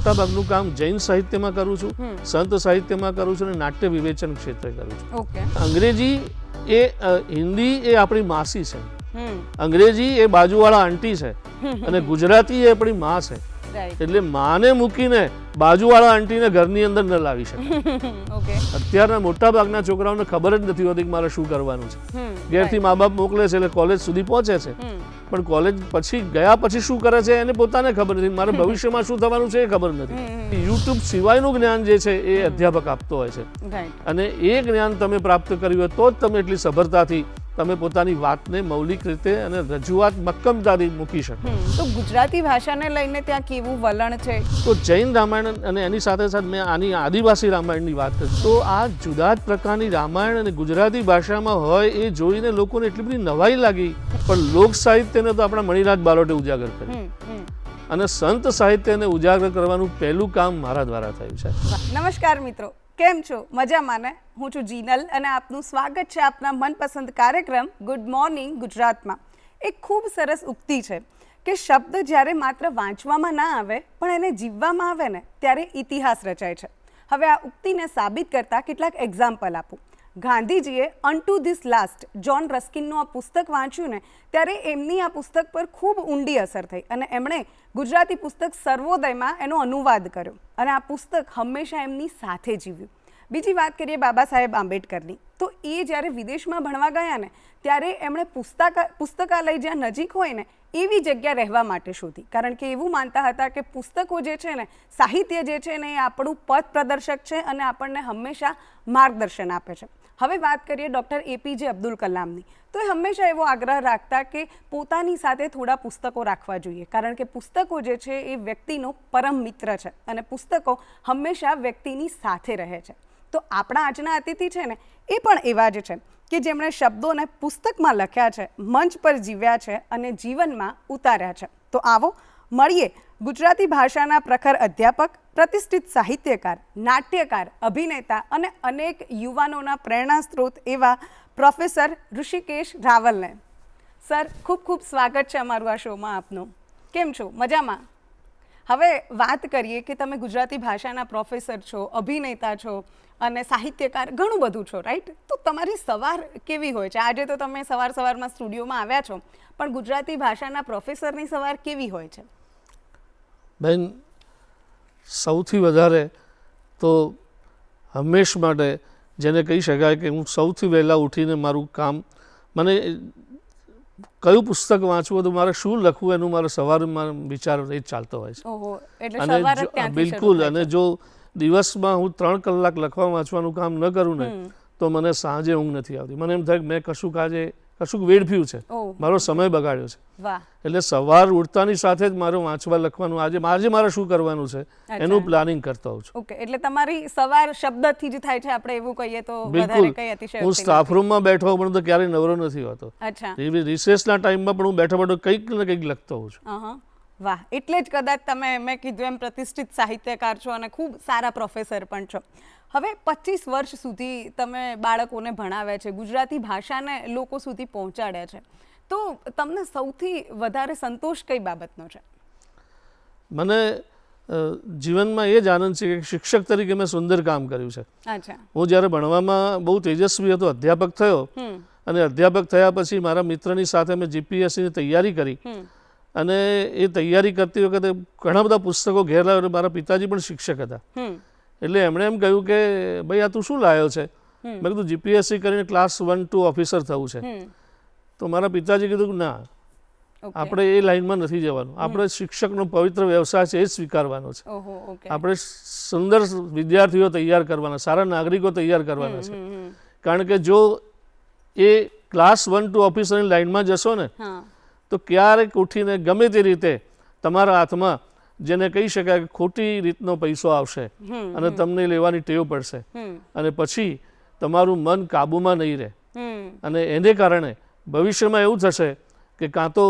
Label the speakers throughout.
Speaker 1: મોટાભાગનું કામ જૈન સાહિત્યમાં કરું છું, સંત સાહિત્યમાં કરું છું અને નાટ્ય વિવેચન ક્ષેત્રે કરું છું. અંગ્રેજી એ હિન્દી એ આપણી માસી છે, અંગ્રેજી એ બાજુવાળા આંટી છે અને ગુજરાતી એ આપણી માં છે. એટલે માને મૂકીને બાજુવાળા આંટીને ઘરની અંદર ન લાવી શકે. અત્યારના મોટા ભાગના છોકરાઓને ખબર જ નથી હોતી કે મારે શું કરવાનું છે. ઘેરથી મા બાપ મોકલે છે એટલે કોલેજ સુધી પહોંચે છે, પણ કોલેજ પછી ગયા પછી શું કરે છે એને પોતાને ખબર નથી. મારે ભવિષ્યમાં શું થવાનું છે એ ખબર નથી. યુટ્યુબ સિવાયનું જ્ઞાન જે છે એ અધ્યાપક આપતો હોય છે, અને એ જ્ઞાન તમે પ્રાપ્ત કર્યું હોય તો જ તમે એટલી સફળતાથી તમે પોતાની વાતને મૌલિક રીતે અને રજૂઆત મક્કમતાથી મૂકી શકો.
Speaker 2: તો ગુજરાતી ભાષાને લઈને ત્યાં કેવું વલણ છે?
Speaker 1: તો જૈન રામાયણ અને એની સાથે સાથે મેં આની આદિવાસી રામાયણની વાત કરી, તો આ જુદા જ પ્રકારની રામાયણ અને ગુજરાતી ભાષામાં હોય એ જોઈને લોકોને એટલી બધી નવાઈ લાગી. પણ લોક સાહિત્યને તો આપણા મણિલાલ બારોટે ઉજાગર કર્યું, અને સંત સાહિત્યને ઉજાગર કરવાનું પહેલું કામ મારા દ્વારા થયું છે.
Speaker 2: નમસ્કાર મિત્રો, કેમ છો? મજામાં ને? હું છું જીનલ અને આપનું સ્વાગત છે આપના મનપસંદ કાર્યક્રમ ગુડ મોર્નિંગ ગુજરાતમાં. એક ખૂબ સરસ ઉક્તિ છે કે શબ્દ જ્યારે માત્ર વાંચવામાં ના આવે પણ એને જીવવામાં આવે ને ત્યારે ઇતિહાસ રચાય છે. હવે આ ઉક્તિને સાબિત કરતા કેટલાક એક્ઝામ્પલ આપું. ગાંધીજીએ અનટુ ધીસ લાસ્ટ જ્હોન રસ્કિનનું આ પુસ્તક વાંચ્યું ને ત્યારે એમની આ પુસ્તક પર ખૂબ ઊંડી અસર થઈ અને એમણે ગુજરાતી પુસ્તક સર્વોદયમાં એનો અનુવાદ કર્યો અને આ પુસ્તક હંમેશા એમની સાથે જીવ્યું. બીજી વાત કરીએ બાબા સાહેબ આંબેડકરની, તો એ જ્યારે વિદેશમાં ભણવા ગયા ને ત્યારે એમણે પુસ્તકાલય જ્યાં નજીક હોય ને એવી જગ્યા રહેવા માટે શોધી, કારણ કે એવું માનતા હતા કે પુસ્તકો જે છે ને, સાહિત્ય જે છે ને એ આપણું પથ પ્રદર્શક છે અને આપણને હંમેશા માર્ગદર્શન આપે છે. હવે વાત કરીએ ડૉક્ટર APJ અબ્દુલ કલામની, તો એ હંમેશા એવો આગ્રહ રાખતા કે પોતાની સાથે થોડા પુસ્તકો રાખવા જોઈએ, કારણ કે પુસ્તકો જે છે એ વ્યક્તિનો પરમ મિત્ર છે અને પુસ્તકો હંમેશા વ્યક્તિની સાથે રહે છે. તો આપણા આજના અતિથિ છે ને એ પણ એવા જ છે કે જેમણે શબ્દોને પુસ્તકમાં લખ્યા છે, મંચ પર જીવ્યા છે અને જીવનમાં ઉતાર્યા છે. તો આવો મળીએ ગુજરાતી ભાષાના પ્રખર અધ્યાપક, પ્રતિષ્ઠિત સાહિત્યકાર, નાટ્યકાર, અભિનેતા અને અનેક યુવાનોના પ્રેરણા સ્ત્રોત એવા પ્રોફેસર ઋષિકેશ રાવલને. સર, ખૂબ ખૂબ સ્વાગત છે અમારું આ શોમાં આપનું. કેમ છો? મજામાં? હવે વાત કરીએ કે તમે ગુજરાતી ભાષાના પ્રોફેસર છો, અભિનેતા છો અને સાહિત્યકાર, ઘણું બધું છો, રાઈટ? તો તમારી સવાર કેવી હોય છે? આજે તો તમે સવારમાં સ્ટુડિયોમાં આવ્યા છો, પણ ગુજરાતી ભાષાના પ્રોફેસરની સવાર કેવી હોય છે?
Speaker 1: બેન, સૌથી વધારે તો હંમેશ માટે જેને કહી શકાય કે હું સૌથી વહેલા ઉઠીને મારું કામ, મને કયું પુસ્તક વાંચવું તો મારે શું લખવું એનું મારે સવારમાં વિચાર એ જ ચાલતો હોય છે. અને બિલકુલ, અને જો દિવસમાં હું 3 કલાક લખવા વાંચવાનું કામ ન કરું ને તો મને સાંજે ઊંઘ નથી આવતી. મને એમ થાય કે મેં કશુંક વેડફ્યું છે, મારો સમય બગાડ્યો છે. એટલે સવાર ઉઠતાની સાથે જ મારું વાંચવા લખવાનું, આજે મારે શું કરવાનું છે એનું પ્લાનિંગ કરતો હોઉં છું.
Speaker 2: ઓકે, એટલે તમારી સવાર શબ્દથી જ થાય છે, આપણે એવું કહીએ તો વધારે કઈ અતિશય.
Speaker 1: હું સ્ટાફ રૂમમાં બેઠો પણ તો ક્યારેય નવરો નથી હોતો. એવી રિસેસના ટાઈમમાં પણ હું બેઠો કંઈક ને કંઈક લખતો હોઉં છું.
Speaker 2: વાહ, એટલે જ કદાચ મેં કીધું એમ પ્રતિષ્ઠિત સાહિત્યકાર છો અને ખૂબ સારા પ્રોફેસર પણ છો. હવે 25 વર્ષ સુધી તમે બાળકોને ભણાવ્યા છે, ગુજરાતી ભાષાને લોકો સુધી પહોંચાડ્યા છે, તો તમને સૌથી વધારે સંતોષ કઈ બાબતનો છે?
Speaker 1: મને જીવનમાં એ જ આનંદ છે કે શિક્ષક તરીકે મેં સુંદર કામ કર્યું છે. હું જ્યારે ભણવામાં બહુ તેજસ્વી હતો, અધ્યાપક થયો, અને અધ્યાપક થયા પછી મારા મિત્રની સાથે મેં GPSCની તૈયારી કરી, અને એ તૈયારી કરતી વખતે ઘણા બધા પુસ્તકો ઘેર લાવ્યો. મારા પિતાજી પણ શિક્ષક હતા, એટલે એમણે એમ કહ્યું કે ભાઈ આ તું શું લાવ્યો છે? મેં કીધું GPSC કરીને ક્લાસ 1-2 ઓફિસર થવું છે. તો મારા પિતાજી કીધું કે ના, આપણે એ લાઈનમાં નથી જવાનું, આપણે શિક્ષકનો પવિત્ર વ્યવસાય છે એ જ સ્વીકારવાનો છે. આપણે સુંદર વિદ્યાર્થીઓ તૈયાર કરવાના, સારા નાગરિકો તૈયાર કરવાના છે. કારણ કે જો એ ક્લાસ 1-2 ઓફિસરની લાઈનમાં જશો ને તો ક્યારેક ઉઠીને ગમે તે રીતે તમારા હાથમાં જેને કહી શકાય કે ખોટી રીતનો પૈસો આવશે અને તમને લેવાની ટેવ પડશે, અને પછી તમારું મન કાબૂમાં નહીં રહે, અને એને કારણે ભવિષ્યમાં એવું થશે કે કાં તો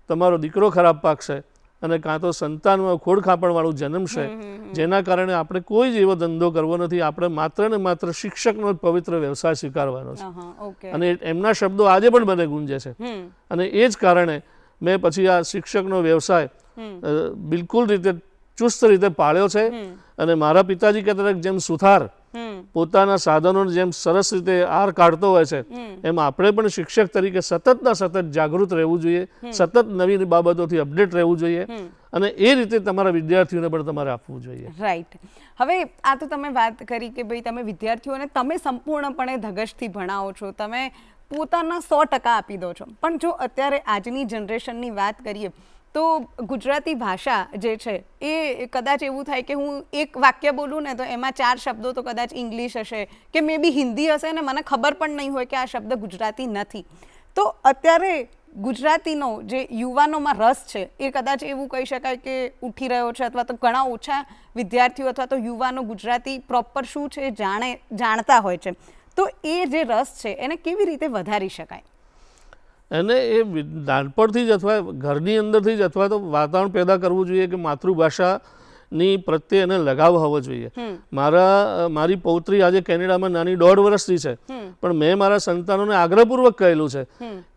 Speaker 1: તમારો દીકરો ખરાબ પાકશે અને કાં તો સંતાનમાં ખોડખાપણવાળું જન્મશે, જેના કારણે આપણે કોઈ જ એવો ધંધો કરવો નથી. આપણે માત્ર ને માત્ર શિક્ષકનો પવિત્ર વ્યવસાય સ્વીકારવાનો છે. અને એમના શબ્દો આજે પણ મને ગુંજે છે, અને એ જ કારણે મેં પછી આ શિક્ષકનો વ્યવસાય બિલકુલ રીતે ચુસ્ત રીતે પાળ્યો છે. અને મારા પિતાજી કહેતા હતા કે જેમ સુથાર પોતાના સાધનોને જેમ સરસ રીતે આર કાઢતો હોય છે, એમ આપણે પણ શિક્ષક તરીકે સતતના સતત જાગૃત રહેવું જોઈએ, સતત નવી બાબતોથી અપડેટ રહેવું જોઈએ અને એ રીતે તમારા વિદ્યાર્થીઓને પણ તમારે આપવું જોઈએ.
Speaker 2: રાઈટ. હવે આ તો તમે વાત કરી કે ભાઈ તમે વિદ્યાર્થીઓને તમે સંપૂર્ણપણે ધગશથી ભણાવો છો, તમે પોતાના 100% આપી દો છો. પણ જો અત્યારે આજની જનરેશનની વાત કરીએ તો ગુજરાતી ભાષા જે છે એ કદાચ એવું થાય કે હું એક વાક્ય બોલું ને તો એમાં 4 શબ્દો તો કદાચ ઇંગ્લિશ હશે કે મે બી હિન્દી હશે ને મને ખબર પણ નહીં હોય કે આ શબ્દ ગુજરાતી નથી. તો અત્યારે ગુજરાતીનો જે યુવાનોમાં રસ છે એ કદાચ એવું કહી શકાય કે ઉઠી રહ્યો છે, અથવા તો ઘણા ઓછા વિદ્યાર્થીઓ અથવા તો યુવાનો ગુજરાતી પ્રોપર શું છે જાણતા હોય છે. તો એ જે રસ છે એને કેવી રીતે વધારી શકાય?
Speaker 1: એને એ નાનપણથી જ અથવા ઘરની અંદરથી જ અથવા તો વાતાવરણ પેદા કરવું જોઈએ કે માતૃભાષાની પ્રત્યે એને લગાવ હોવો જોઈએ. મારી પૌત્રી આજે કેનેડામાં નાની 1.5 વર્ષની છે, પણ મેં મારા સંતાનોને આગ્રહપૂર્વક કહેલું છે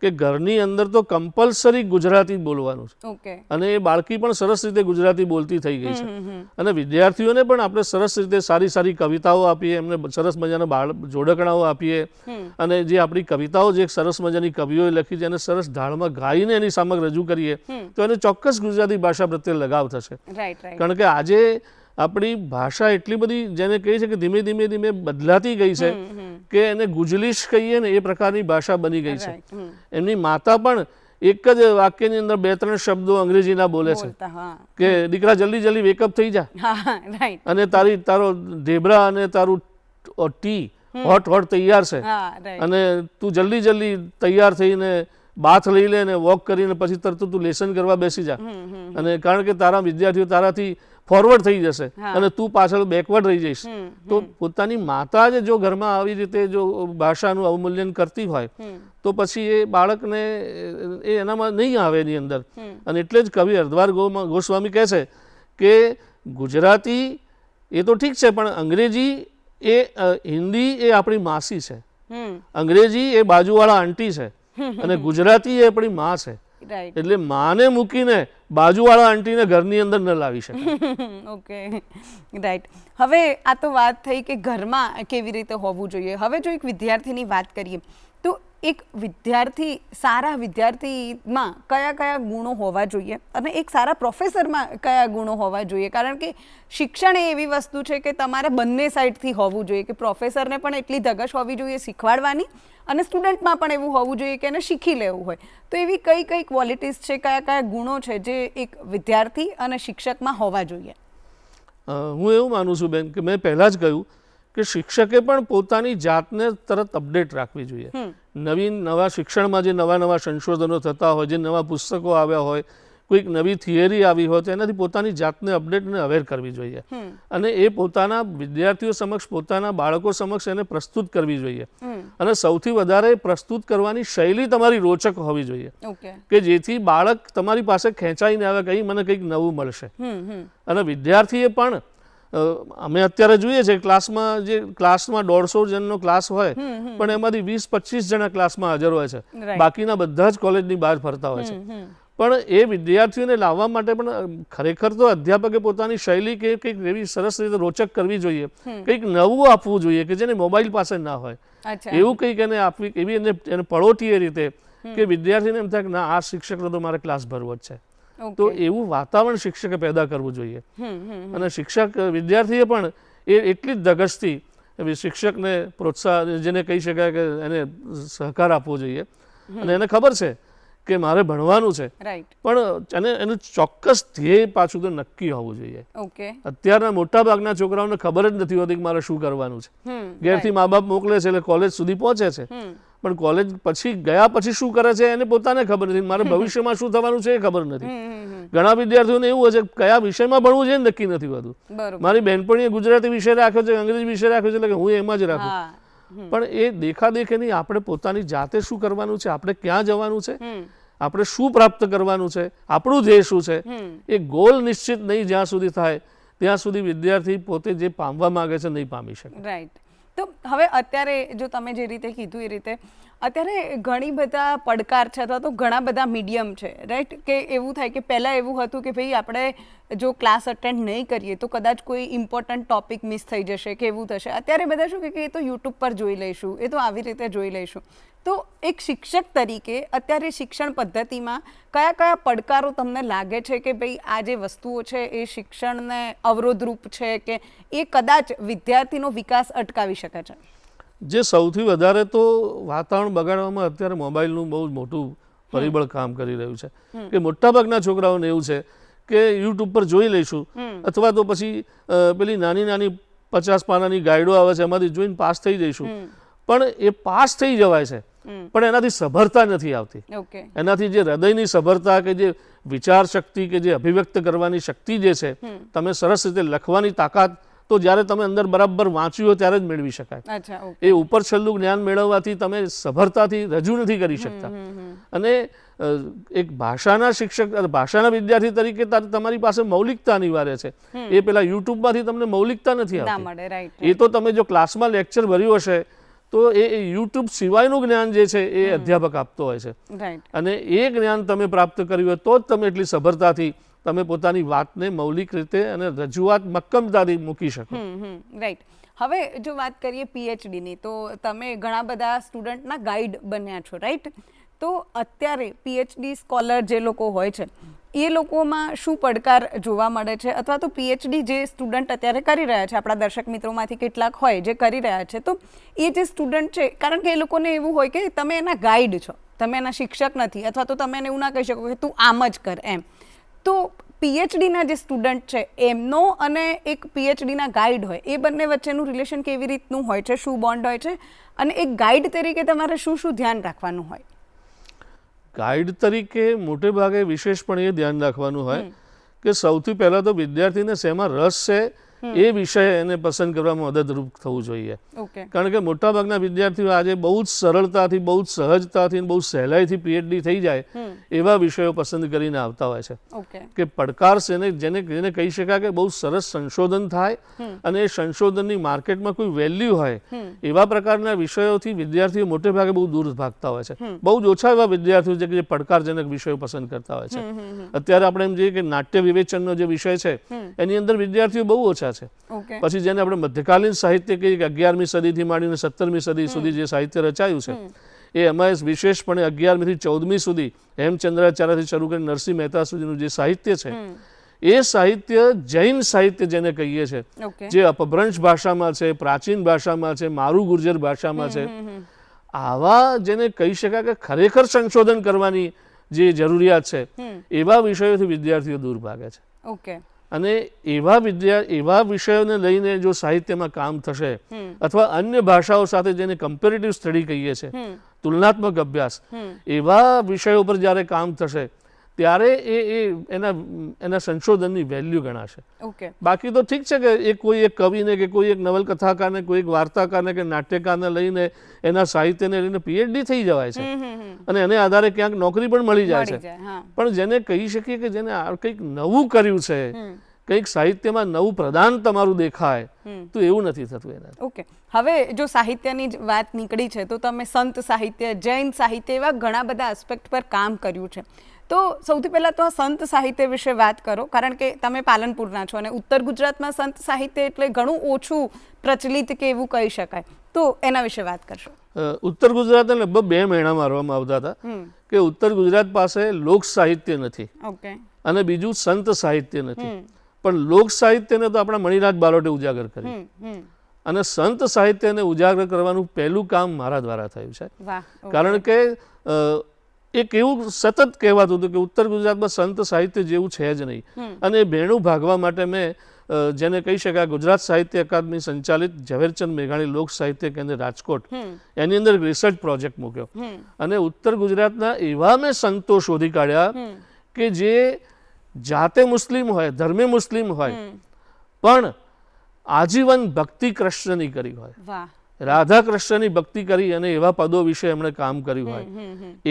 Speaker 1: કે ઘરની અંદર તો કમ્પલસરી ગુજરાતી બોલવાનું છે. અને એ બાળકી પણ સરસ રીતે ગુજરાતી બોલતી થઈ ગઈ છે. અને વિદ્યાર્થીઓને પણ આપણે સરસ રીતે સારી સારી કવિતાઓ આપીએ, એમને સરસ મજાના જોડકણાઓ આપીએ અને જે આપણી કવિતાઓ જે સરસ મજાની કવિઓએ લખી છે એને સરસ ઢાળમાં ગાઈને એની સામગ્રી રજૂ કરીએ તો એને ચોક્કસ ગુજરાતી ભાષા પ્રત્યે લગાવ થશે. કારણ કે આજે આપણી ભાષા એટલી બધી જેને કહે છે કે ધીમે ધીમે ધીમે બદલાતી ગઈ છે કે એને ગુજલીશ કહીએ ને એ પ્રકારની ભાષા બની ગઈ છે. એમની માતા પણ એક જ વાક્યની અંદર 2-3 શબ્દો અંગ્રેજીના બોલે છે કે દીકરા જલ્દી જલ્દી વેકઅપ થઈ જા અને તારો ઢેબરા અને તારું ટી હોટ તૈયાર છે અને તું જલ્દી જલ્દી તૈયાર થઈને બાથ લઈ લે ને વોક કરીને પછી તરત તું લેસન કરવા બેસી જા. અને કારણ કે તારા વિદ્યાર્થીઓ તારાથી ફોરવર્ડ થઈ જશે અને તું પાછળ બેકવર્ડ રહી જઈશ. તો પોતાની માતા જ જો ઘરમાં આવી રીતે જો ભાષાનું અવમૂલ્યન કરતી હોય તો પછી એ બાળકને એ એનામાં નહીં આવે એની અંદર. અને એટલે જ કવિ હરદ્વાર ગોસ્વામી કહે છે કે ગુજરાતી એ તો ઠીક છે પણ અંગ્રેજી હિન્દી એ આપણી માસી છે, અંગ્રેજી એ બાજુવાળા આંટી છે અને ગુજરાતી એ આપણી માં છે. એટલે માને મૂકીને બાજુવાળા આંટીને ઘરની અંદર ન લાવી શકાય.
Speaker 2: Okay, right. હવે આ તો વાત થઈ કે ઘરમાં કેવી રીતે હોવું જોઈએ. હવે જો એક વિદ્યાર્થીની વાત કરીએ તો એક વિદ્યાર્થી સારા વિદ્યાર્થીમાં કયા કયા ગુણો હોવા જોઈએ અને એક સારા પ્રોફેસરમાં કયા ગુણો હોવા જોઈએ? કારણ કે શિક્ષણ એ એવી વસ્તુ છે કે તમારે બંને સાઈડથી હોવું જોઈએ કે પ્રોફેસરને પણ એટલી ધગશ હોવી જોઈએ શીખવાડવાની અને સ્ટુડન્ટમાં પણ એવું હોવું જોઈએ કે એને શીખી લેવું હોય. તો એવી કઈ કઈ ક્વોલિટીઝ છે, કયા કયા ગુણો છે જે એક વિદ્યાર્થી અને શિક્ષકમાં હોવા જોઈએ?
Speaker 1: હું એવું માનું છું બેન કે મેં પહેલાં જ કહ્યું કે શિક્ષકે પણ પોતાની જાતને તરત અપડેટ રાખવી જોઈએ. નવા શિક્ષણમાં જે નવા સંશોધનો થતા હોય, જે નવા પુસ્તકો આવ્યા હોય, કોઈક નવી થિયરી આવી હોય તો એનાથી પોતાની જાતને અપડેટ અને અવેર કરવી જોઈએ અને એ પોતાના વિદ્યાર્થીઓ સમક્ષ, પોતાના બાળકો સમક્ષ એને પ્રસ્તુત કરવી જોઈએ. અને સૌથી વધારે પ્રસ્તુત કરવાની શૈલી તમારી રોચક હોવી જોઈએ કે જેથી બાળક તમારી પાસે ખેંચાઈને આવે કે મને કંઈક નવું મળશે. અને વિદ્યાર્થીએ પણ અમે અત્યારે જોઈએ છે ક્લાસમાં 150 જણનો ક્લાસ હોય પણ એમાંથી 20-25 જણા ક્લાસમાં હાજર હોય છે, બાકીના બધા જ કોલેજની બહાર ફરતા હોય છે. પણ એ વિદ્યાર્થીઓને લાવવા માટે પણ ખરેખર તો અધ્યાપકે પોતાની શૈલી કે કંઈક એવી સરસ રીતે રોચક કરવી જોઈએ, કંઈક નવું આપવું જોઈએ કે જેને મોબાઈલ પાસે ના હોય એવું કંઈક એને આપવી, એવી એને પળોટીએ રીતે કે વિદ્યાર્થીને એમ થાય કે ના આ શિક્ષકનો તો મારે ક્લાસ ભરવો જ છે. તો એવું વાતાવરણ શિક્ષકે પેદા કરવું જોઈએ. અને વિદ્યાર્થીએ પણ એટલી જ ધગશથી શિક્ષકને પ્રોત્સાહન, જેને કહી શકાય કે એને સહકાર આપવો જોઈએ. અને એને ખબર છે કે મારે ભણવાનું છે પણ એનું ચોક્કસ ધ્યેય પાછું તો નક્કી હોવું જોઈએ. અત્યારના મોટા ભાગના છોકરાઓને ખબર જ નથી હોતી કે મારે શું કરવાનું છે. ઘેરથી મા બાપ મોકલે છે એટલે કોલેજ સુધી પહોંચે છે પણ કોલેજ પછી ગયા પછી શું કરે છે એને પોતાને ખબર નથી. મારે ભવિષ્યમાં શું થવાનું છે એ ખબર નથી. ઘણા વિદ્યાર્થીઓને એવું હોય છે કયા વિષયમાં ભણવું છે નક્કી નથી હોતું. મારી બહેનપણીએ ગુજરાતી વિષય રાખ્યો છે, અંગ્રેજી વિષય રાખ્યો છે એટલે હું એમાં જ રાખું. પણ એ દેખાદેખીની આપણે પોતાની જાતે શું કરવાનું છે, આપણે ક્યાં જવાનું છે, આપણે શું પ્રાપ્ત કરવાનું છે, આપણું ધ્યેય શું છે, એ ગોલ નિશ્ચિત નહીં જ્યાં સુધી થાય ત્યાં સુધી વિદ્યાર્થી પોતે જે પામવા માંગે છે નહીં પામી શકે.
Speaker 2: રાઈટ. તો હવે અત્યારે જો તમે જે રીતે કીધું એ રીતે અત્યારે ઘણી બધા પડકાર છે અથવા તો ઘણા બધા મીડિયમ છે રાઈટ, કે એવું થાય કે પહેલાં એવું હતું કે ભાઈ આપણે જો ક્લાસ અટેન્ડ નહીં કરીએ તો કદાચ કોઈ ઇમ્પોર્ટન્ટ ટોપિક મિસ થઈ જશે કે એવું થશે. અત્યારે બધા શું કે એ તો યુટ્યુબ પર જોઈ લઈશું, એ તો આવી રીતે જોઈ લઈશું. તો એક શિક્ષક તરીકે અત્યારે શિક્ષણ પદ્ધતિમાં કયા કયા પડકારો તમને લાગે છે કે ભાઈ આ જે વસ્તુઓ છે એ શિક્ષણને અવરોધરૂપ છે કે એ કદાચ વિદ્યાર્થીનો વિકાસ અટકાવી શકે છે?
Speaker 1: જે સૌથી વધારે તો વાતાવરણ બગાડવામાં અત્યારે મોબાઈલનું બહુ જ મોટું પરિબળ કામ કરી રહ્યું છે કે મોટાભાગના છોકરાઓને એવું છે કે યુટ્યુબ પર જોઈ લઈશું અથવા તો પછી પેલી નાની નાની 50 પાનાની ગાઈડો આવે છે એમાંથી જોઈને પાસ થઈ જઈશું. પણ એ પાસ થઈ જવાય છે પણ એનાથી સભરતા નથી આવતી. એનાથી જે હૃદયની સભરતા કે જે વિચાર શક્તિ કે જે અભિવ્યક્ત કરવાની શક્તિ જે છે, તમે સરસ રીતે લખવાની તાકાત તો જ્યારે તમે અંદર બરાબર વાંચ્યું હોય ત્યારે જ મેળવી શકાય. એ ઉપર છેલ્લું જ્ઞાન મેળવવાથી તમે સભરતાથી રજૂ નથી કરી શકતા. અને એક ભાષાના શિક્ષક, ભાષાના વિદ્યાર્થી તરીકે તમારી પાસે મૌલિકતા અનિવાર્ય છે. એ પેલા યુટ્યુબમાંથી તમને મૌલિકતા નથી આવતી. એ તો તમે જો ક્લાસમાં લેક્ચર ભર્યું હશે તો એ યુટ્યુબ સિવાયનું જ્ઞાન જે છે એ અધ્યાપક આપતો હોય છે. અને એ જ્ઞાન તમે પ્રાપ્ત કર્યું હોય તો જ તમે એટલી સભરતાથી તમે પોતાની વાતને મૌલિક રીતે અને રજૂઆત મક્કમતાથી મૂકી શકો.
Speaker 2: રાઈટ. હવે જો વાત કરીએ પીએચડીની, તો તમે ઘણા બધા સ્ટુડન્ટના ગાઈડ બન્યા છો રાઈટ. તો અત્યારે પીએચડી સ્કોલર જે લોકો હોય છે એ લોકોમાં શું પડકાર જોવા મળે છે, અથવા તો પીએચડી જે સ્ટુડન્ટ અત્યારે કરી રહ્યા છે, આપણા દર્શક મિત્રોમાંથી કેટલાક હોય જે કરી રહ્યા છે, તો એ જે સ્ટુડન્ટ છે, કારણ કે એ લોકોને એવું હોય કે તમે એના ગાઈડ છો, તમે એના શિક્ષક નથી, અથવા તો તમે એને એવું ના કહી શકો કે તું આમ જ કર એમ. તો પીએચડીના જે સ્ટુડન્ટ છે એમનો અને એક પીએચડીના ગાઈડ હોય એ બંને વચ્ચેનું રિલેશન કેવી રીતનું હોય છે, શું બોન્ડ હોય છે, અને એક ગાઈડ તરીકે તમારે શું શું ધ્યાન રાખવાનું હોય?
Speaker 1: ગાઈડ તરીકે મોટે ભાગે વિશેષપણે એ ધ્યાન રાખવાનું હોય કે સૌથી પહેલાં તો વિદ્યાર્થીને શેમાં રસ છે એ વિષય એને પસંદ કરવામાં મદદરૂપ થવું જોઈએ. કારણ કે મોટાભાગના વિદ્યાર્થીઓ આજે બહુ જ સરળતાથી, બહુ જ સહજતાથી, બહુ સહેલાઈથી પીએચડી થઈ જાય એવા વિષયો પસંદ કરીને આવતા હોય છે. કે પડકાર જેને કહી શકાય કે બહુ સરસ સંશોધન થાય અને એ સંશોધનની માર્કેટમાં કોઈ વેલ્યુ હોય એવા પ્રકારના વિષયોથી વિદ્યાર્થીઓ મોટે ભાગે બહુ દૂર ભાગતા હોય છે. બહુ જ ઓછા એવા વિદ્યાર્થીઓ છે કે જે પડકારજનક વિષયો પસંદ કરતા હોય છે. અત્યારે આપણે એમ જોઈએ કે નાટ્ય વિવેચનનો જે વિષય છે એની અંદર વિદ્યાર્થીઓ બહુ ઓછા છે. પછી જેને આપણે મધ્યકાલીન સાહિત્ય કહીએ કે 11મી સદીથી માંડીને 17મી સદી સુધી જે સાહિત્ય રચાયું છે એ એમાં વિશેષપણે 11મી થી 14મી સુધી હેમચંદ્રાચાર્યથી શરૂ કરીને નરસિંહ મહેતા સુધીનું જે સાહિત્ય છે એ સાહિત્ય જૈન સાહિત્ય જેને કહીએ છે, જે અપભ્રંશ ભાષામાં છે, પ્રાચીન ભાષામાં છે, મારું ગુર્જર ભાષામાં છે, આવા જેને કહી શકાય કે ખરેખર સંશોધન કરવાની જે જરૂરિયાત છે એવા વિષયોથી વિદ્યાર્થીઓ દૂર ભાગે છે. અને એવા વિષયોને લઈને જો સાહિત્યમાં કામ થશે અથવા અન્ય ભાષાઓ સાથે જેને કમ્પેરેટિવ સ્ટડી કહીએ છીએ, તુલનાત્મક અભ્યાસ, એવા વિષયો પર જ્યારે કામ થશે ત્યારે એના સંશોધનની વેલ્યુ ગણાશે. બાકી તો ઠીક છે કે કોઈ એક કવિને કે કોઈ એક નવલકથાકારને, કોઈ એક વાર્તાકારને કે નાટ્યકારને લઈને એના સાહિત્યને લઈને પીએચડી થઈ જવાય છે અને એને આધારે ક્યાંક નોકરી પણ મળી જાય છે. પણ જેને કહી શકીએ કે જેને કંઈક નવું કર્યું છે, કંઈક સાહિત્યમાં નવું પ્રદાન તમારું દેખાય, તો એવું નથી થતું એના.
Speaker 2: હવે જો સાહિત્યની જ વાત નીકળી છે તો તમે સંત સાહિત્ય, જૈન સાહિત્ય, એવા ઘણા બધા એસ્પેક્ટ પર કામ કર્યું છે. તો સૌથી પહેલાં તો આ સંત સાહિત્ય વિશે વાત કરો, કારણ કે તમે પાલનપુરના છો અને ઉત્તર ગુજરાતમાં સંત સાહિત્ય એટલે ઘણું ઓછું પ્રચલિત કે એવું કહી શકાય, તો એના વિશે વાત કરશો.
Speaker 1: ઉત્તર ગુજરાતને લગભગ 2 મહિના મારવામાં આવતા હતા કે ઉત્તર ગુજરાત પાસે લોક સાહિત્ય નથી અને બીજું સંત સાહિત્ય નથી. પણ લોક સાહિત્યને તો આપણા મણિરાજ બારોટે ઉજાગર કર્યું અને સંત સાહિત્યને ઉજાગર કરવાનું પહેલું કામ મારા દ્વારા થયું છે. કારણ કે એક એવું સતત કહેવાતું હતું કે ઉત્તર ગુજરાતમાં સંત સાહિત્ય જેવું છે જ નહીં. અને એ ભેણું ભાગવા માટે મેં જેને કહી શકાય ગુજરાત સાહિત્ય અકાદમી સંચાલિત ઝવેરચંદ મેઘાણી લોક સાહિત્ય કેન્દ્ર રાજકોટ, એની અંદર રિસર્ચ પ્રોજેક્ટ મૂક્યો અને ઉત્તર ગુજરાતના એવા મેં સંતો શોધી કાઢ્યા કે જે જાતે મુસ્લિમ હોય, ધર્મે મુસ્લિમ હોય, પણ આજીવન ભક્તિ કૃષ્ણની કરી હોય, રાધા કૃષ્ણની ભક્તિ કરી અને એવા પદો વિશે એમણે કામ કર્યું હોય,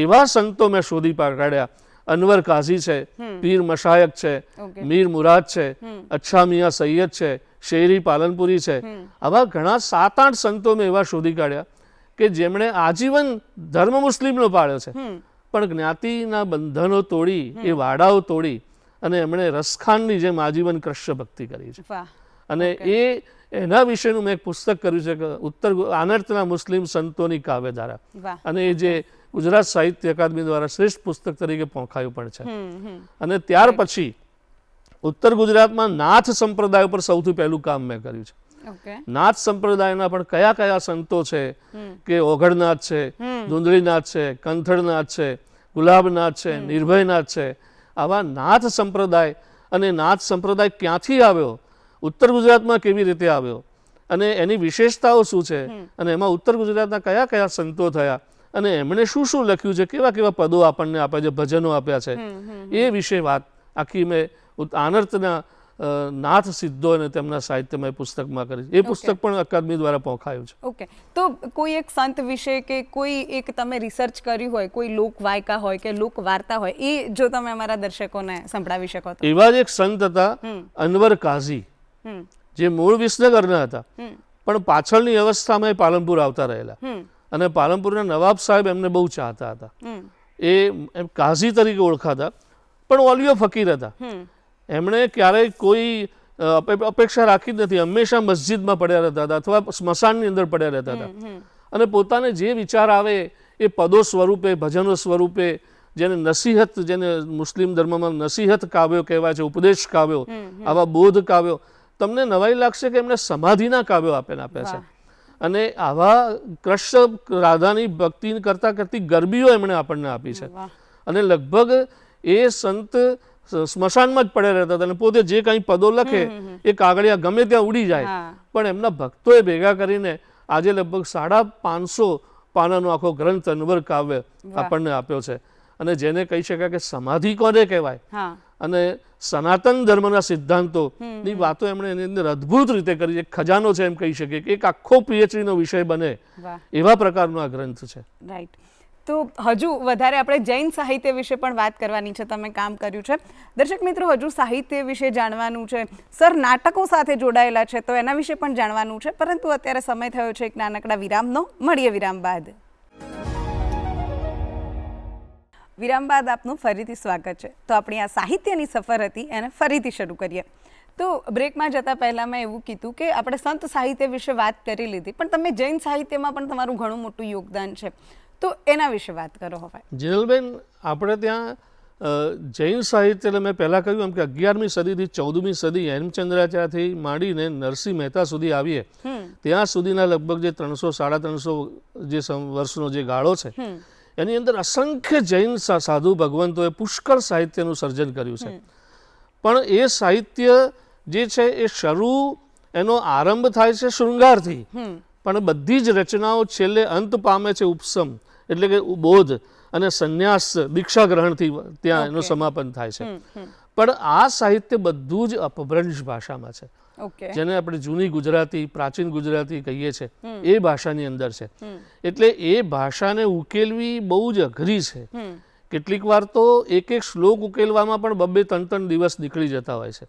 Speaker 1: એવા સંતો મેં શોધી કાઢ્યા. અનવર કાઝી છે, પીર મશાયક છે, મીર મુરાદ છે, અચ્છા મિયા સૈયદ છે, શેરી પાલનપુરી છે, આવા ઘણા 7-8 સંતો મેં એવા શોધી કાઢ્યા કે જેમણે આજીવન ધર્મ મુસ્લિમનો પાળ્યો છે, પણ જ્ઞાતિના બંધનો તોડી, એ વાડાઓ તોડી અને એમણે રસખાનની જેમ આજીવન કૃષ્ણ ભક્તિ કરી છે. અને એના વિશેનું મેં એક પુસ્તક કર્યું છે કે ઉત્તર આનર્તના મુસ્લિમ સંતોની કાવ્યધારા, અને એ જે ગુજરાત સાહિત્ય અકાદમી દ્વારા શ્રેષ્ઠ પુસ્તક તરીકે પોંખાયું પણ છે. અને ત્યાર પછી ઉત્તર ગુજરાતમાં નાથ સંપ્રદાય પર સૌથી પહેલું કામ મેં કર્યું છે. નાથ સંપ્રદાયના પણ કયા કયા સંતો છે, કે ઓઘડનાથ છે, ધૂંધળીનાથ છે, કંથળનાથ છે, ગુલાબનાથ છે, નિર્ભયનાથ છે, આવા નાથ સંપ્રદાય, અને નાથ સંપ્રદાય ક્યાંથી આવ્યો, ઉત્તર ગુજરાતમાં કેવી રીતે આવ્યો, અને એની વિશેષતાઓ શું છે, અને એમાં ઉત્તર ગુજરાતના કયા કયા સંતો થયા, અને એમણે શું શું લખ્યું છે, કેવા કેવા પદો આપણને આપ્યા છે, ભજનો આપ્યા છે, એ વિશે વાત આખી મેં આનર્તના નાથ સિદ્ધો અને તેમના સાહિત્યમય પુસ્તકમાં કરી. એ પુસ્તક પણ અકાદમી દ્વારા પોંખાયું છે.
Speaker 2: ઓકે, તો કોઈ એક સંત વિશે કે કોઈ એક તમે રિસર્ચ કર્યું હોય, કોઈ લોકવાયકા હોય કે લોક વાર્તા હોય, એ જો તમે અમારા દર્શકોને સંભળાવી શકો તો.
Speaker 1: એવા જ એક સંત હતા અનવર કાઝી, જે મૂળ વિસનગરના હતા, પણ પાછળની અવસ્થામાં એ પાલનપુર આવતા રહેલા, અને પાલનપુરના નવાબ સાહેબ એમને બહુ ચાહતા હતા. એ કાઝી તરીકે ઓળખાતા, પણ ઓલિયો ફકીર હતા. એમણે ક્યારેય કોઈ અપેક્ષા રાખી જ નથી, હંમેશા મસ્જિદમાં પડ્યા રહેતા હતા અથવા સ્મશાનની અંદર પડ્યા રહેતા હતા, અને પોતાને જે વિચાર આવે એ પદો સ્વરૂપે, ભજનો સ્વરૂપે, જેને નસીહત, જેને મુસ્લિમ ધર્મમાં નસીહત કાવ્યો કહેવાય છે, ઉપદેશ કાવ્યો, આવા બોધ કાવ્યો, તમને નવાઈ લાગશે કે એમણે સમાધિના કાવ્યો આપ્યા છે. અને આવા કૃષ્ણ રાધાની ભક્તિ કરતા કરતી ગરબીઓ એમણે આપણને આપી છે. અને લગભગ એ સંત સ્મશાનમાં જ પડ્યા રહેતા હતા, અને પોતે જે કંઈ પદો લખે એ કાગળિયા ગમે ત્યાં ઉડી જાય, પણ એમના ભક્તોએ ભેગા કરીને આજે લગભગ 550 પાનાનો આખો ગ્રંથ અનવર કાવ્ય આપણને આપ્યો છે. અને જેને કહી શકાય કે સમાધિ કોને કહેવાય, અને સનાતન ધર્મના સિદ્ધાંતોની વાતો એમણે એની અંદર અદ્ભુત રીતે કરી છે. ખજાનો છે એમ કહી શકીએ, કે એક આખો PhD નો વિષય બને એવા પ્રકારનો આ ગ્રંથ છે.
Speaker 2: રાઈટ. તો હજુ વધારે આપણે જૈન સાહિત્ય વિશે પણ વાત કરવાની છે, તમે કામ કર્યું છે. દર્શક મિત્રો, હજુ સાહિત્ય વિશે જાણવાનું છે. સર નાટકો સાથે જોડાયેલા છે, તો એના વિશે પણ જાણવાનું છે, પરંતુ અત્યારે સમય થયો છે એક નાનકડા વિરામનો. મળીએ વિરામ બાદ. વિરામ બાદ આપનું ફરીથી સ્વાગત છે. તો આપણી આ સાહિત્યની સફર હતી એને ફરીથી શરૂ કરીએ. તો બ્રેકમાં જતાં પહેલાં મેં એવું કીધું કે આપણે સંત સાહિત્ય વિશે વાત કરી લીધી, પણ તમે જૈન સાહિત્યમાં પણ તમારું ઘણું મોટું યોગદાન છે, તો એના વિશે વાત કરો હવે.
Speaker 1: જીનલબેન, આપણે ત્યાં જૈન સાહિત્ય, મેં પહેલાં કહ્યું એમ કે 11મી સદીથી 14મી સદી હેમચંદ્રાચાર્યથી માંડીને નરસિંહ મહેતા સુધી આવીએ ત્યાં સુધીના લગભગ જે 300-350 જે વર્ષનો જે ગાળો છે, એની અંદર અસંખ્ય જૈન સાધુ ભગવંતોએ પુષ્કળ સાહિત્યનું સર્જન કર્યું છે. પણ એ સાહિત્ય જે છે એ એનો આરંભ થાય છે શૃંગારથી, પણ બધી જ રચનાઓ છેલ્લે અંત પામે છે ઉપસમ, એટલે કે બોધ અને સંન્યાસ દીક્ષા ગ્રહણથી ત્યાં એનું સમાપન થાય છે. પણ આ સાહિત્ય બધું જ અપભ્રંશ ભાષામાં છે, જેને આપણે જૂની ગુજરાતી, પ્રાચીન ગુજરાતી કહીએ છીએ, એ ભાષાની અંદર છે. એટલે એ ભાષાને ઉકેલવી બહુ જ અઘરી છે. કેટલીક વાર તો એક એક શ્લોક ઉકેલવામાં પણ 2-3 દિવસ નીકળી જતા હોય છે.